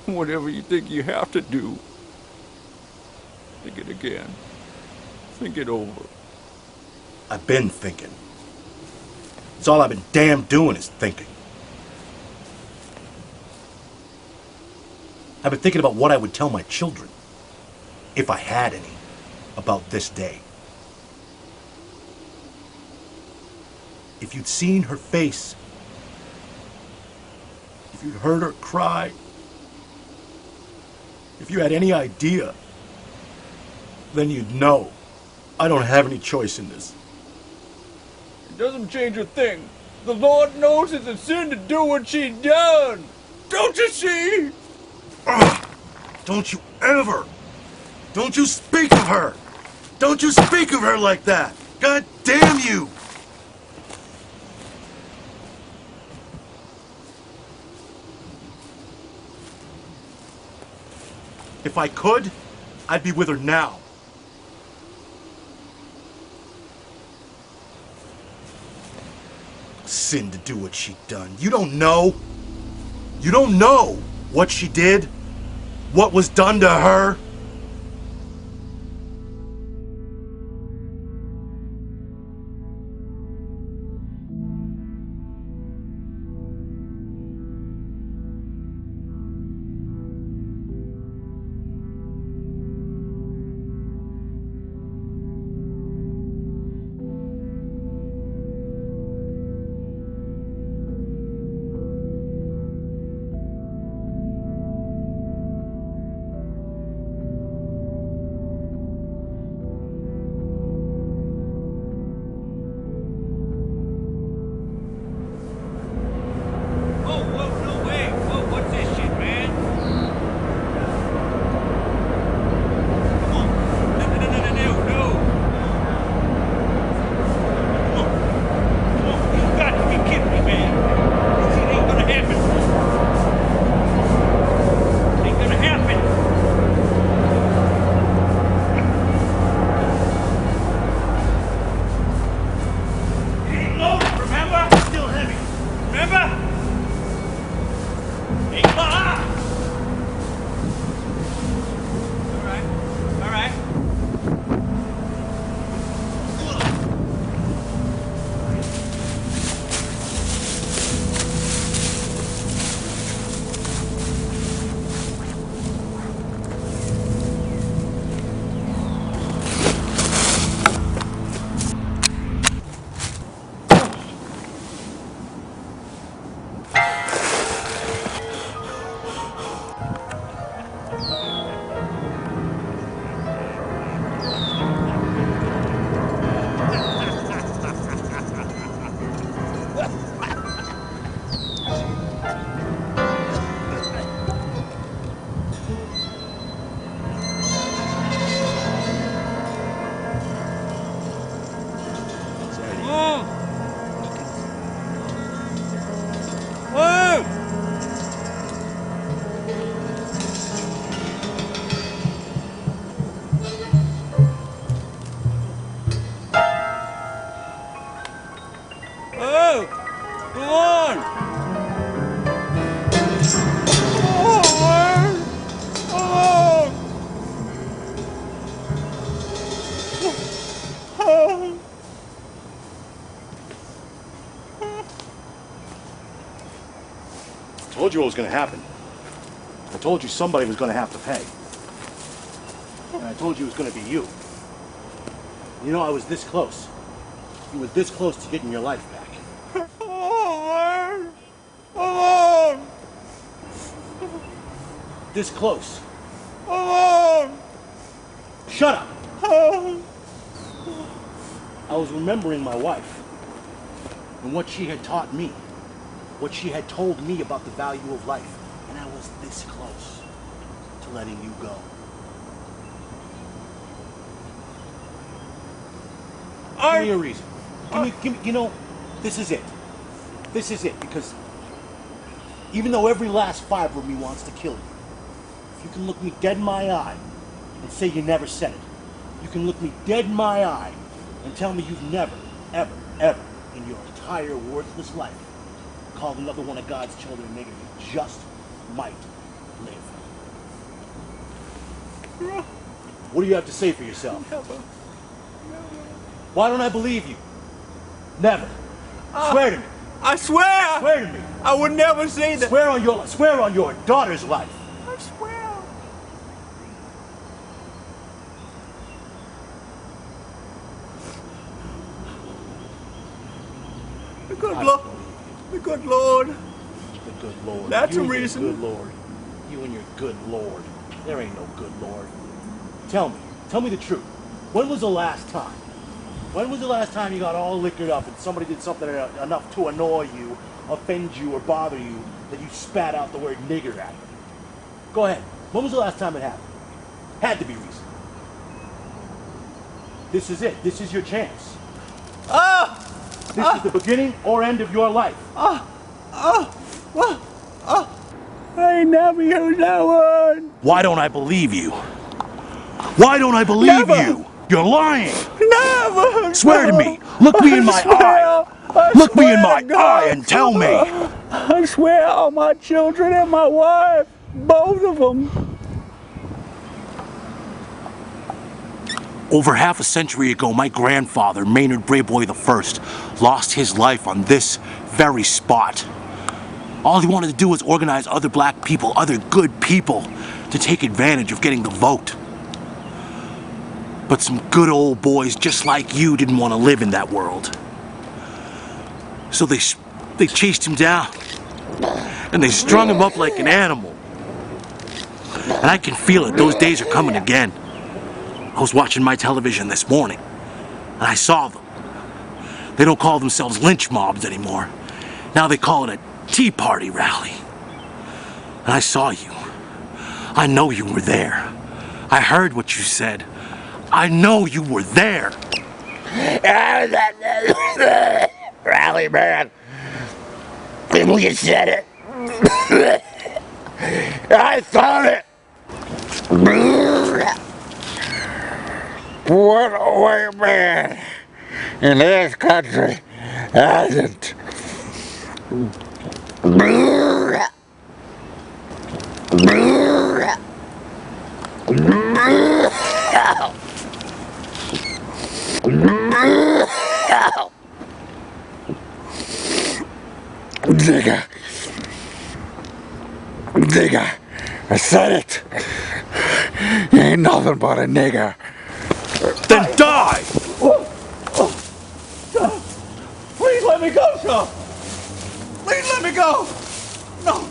Whatever you think you have to do, think it again. Think it over. I've been thinking. It's all I've been damn doing is thinking. I've been thinking about what I would tell my children, if I had any, about this day. If you'd seen her face, if you'd heard her cry, if you had any idea, then you'd know I don't have any choice in this. It doesn't change a thing. The Lord knows it's a sin to do what she done. Don't you see? Don't you ever! Don't you speak of her! Don't you speak of her like that! God damn you! If I could, I'd be with her now. Sin to do what she done. You don't know. You don't know what she did, what was done to her. I told you what was going to happen. I told you somebody was going to have to pay. And I told you it was going to be you. You know, I was this close. You were this close to getting your life back. This close. Shut up! I was remembering my wife and what she had taught me, what she had told me about the value of life, and I was this close to letting you go. Give me a reason. Give me, you know, this is it. This is it, because even though every last fiber of me wants to kill you, if you can look me dead in my eye and say you never said it, you can look me dead in my eye and tell me you've never, ever, ever in your entire worthless life called another one of God's children a nigger, you just might live. What do you have to say for yourself? Never. Why don't I believe you? Never. Swear to me. I swear. Swear to me. I would never say that. Swear on your daughter's life. I swear. The good Lord. The good Lord. The good Lord. That's you a and your reason. Good Lord. You and your good Lord. There ain't no good Lord. Tell me the truth. When was the last time When was the last time you got all liquored up and somebody did something enough to annoy you, offend you, or bother you that you spat out the word nigger at them? Go ahead. When was the last time it happened? Had to be recent. This is it. This is your chance. This is the beginning or end of your life. I ain't never used that word. Why don't I believe you? Why don't I believe you? You're lying. Never. Swear to me. Look me in my eye. Look me in my eye and tell me. I swear on my children and my wife, both of them. Over half a century ago, my grandfather, Maynard Brayboy I, lost his life on this very spot. All he wanted to do was organize other black people, other good people, to take advantage of getting the vote. But some good old boys just like you didn't want to live in that world. So they chased him down, and they strung him up like an animal. And I can feel it, those days are coming again. I was watching my television this morning, and I saw them. They don't call themselves lynch mobs anymore. Now they call it a Tea Party rally. And I saw you. I know you were there. I heard what you said. I know you were there. Rally, man. You said it. I thought it. What a white man in this country hasn't. Nigger, I said it. You ain't nothing but a nigger. Then die! Please let me go, sir. Please let me go. No.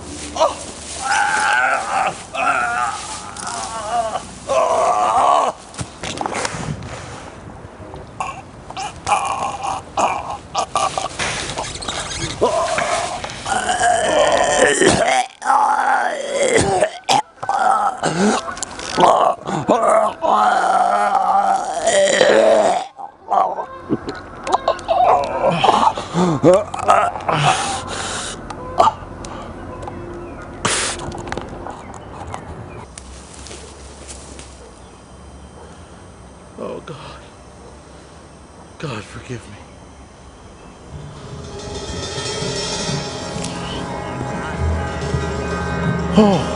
Oh, God. God, forgive me. Oh.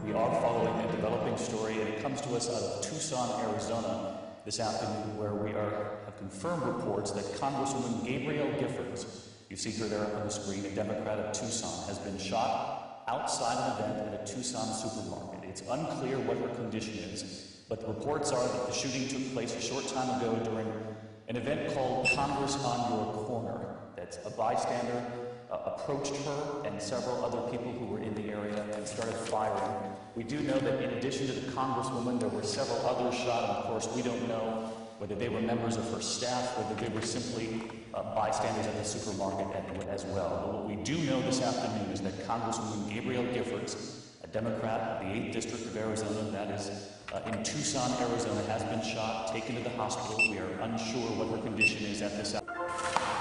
We are following a developing story, and it comes to us out of Tucson, Arizona this afternoon, where we have confirmed reports that Congresswoman Gabrielle Giffords, you see her there up on the screen, a Democrat of Tucson, has been shot outside an event at a Tucson supermarket. It's unclear what her condition is, but the reports are that the shooting took place a short time ago during an event called Congress on Your Corner. That's a bystander approached her and several other people who were in the area and started firing. We do know that in addition to the Congresswoman, there were several others shot, and of course we don't know whether they were members of her staff, whether they were simply bystanders at the supermarket as well. But what we do know this afternoon is that Congresswoman Gabrielle Giffords, a Democrat of the 8th District of Arizona, that is in Tucson, Arizona, has been shot, taken to the hospital. We are unsure what her condition is at this hour.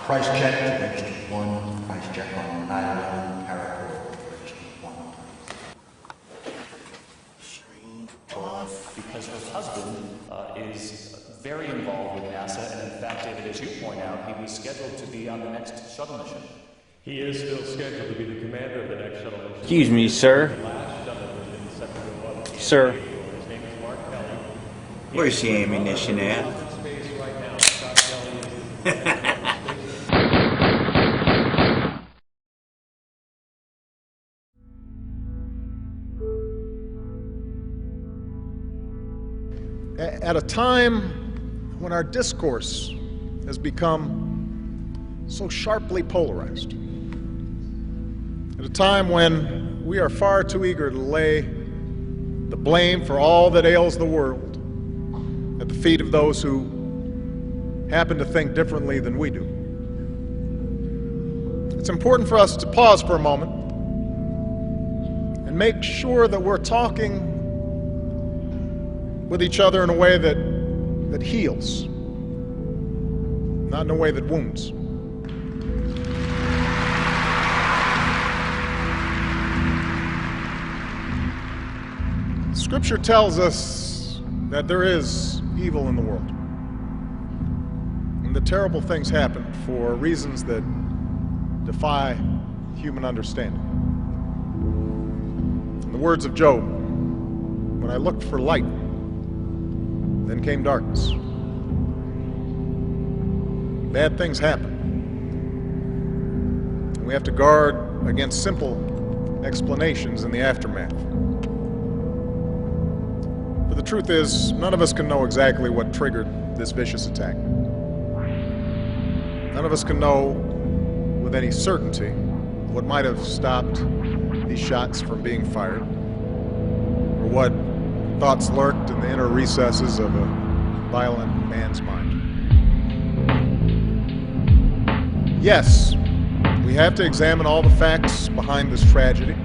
Price check to register 1. Price check on 911 Paracor, register 1. Because her husband is very involved with NASA, and in fact, David, as you point out, he was scheduled to be on the next shuttle mission. He is still scheduled to be the commander of the next shuttle mission. Excuse me, sir. Sir. Where's the ammunition at? At a time when our discourse has become so sharply polarized, at a time when we are far too eager to lay the blame for all that ails the world at the feet of those who happen to think differently than we do, it's important for us to pause for a moment and make sure that we're talking with each other in a way that heals, not in a way that wounds. Scripture tells us that there is evil in the world, and that terrible things happen for reasons that defy human understanding. In the words of Job, when I looked for light, then came darkness. Bad things happen. And we have to guard against simple explanations in the aftermath. But the truth is, none of us can know exactly what triggered this vicious attack. None of us can know with any certainty what might have stopped these shots from being fired, or what thoughts lurked in the inner recesses of a violent man's mind. Yes, we have to examine all the facts behind this tragedy.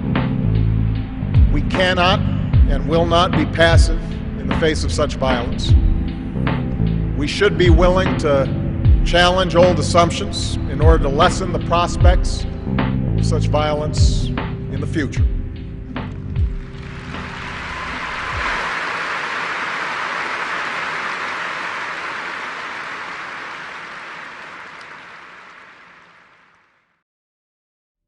We cannot and will not be passive in the face of such violence. We should be willing to challenge old assumptions in order to lessen the prospects of such violence in the future.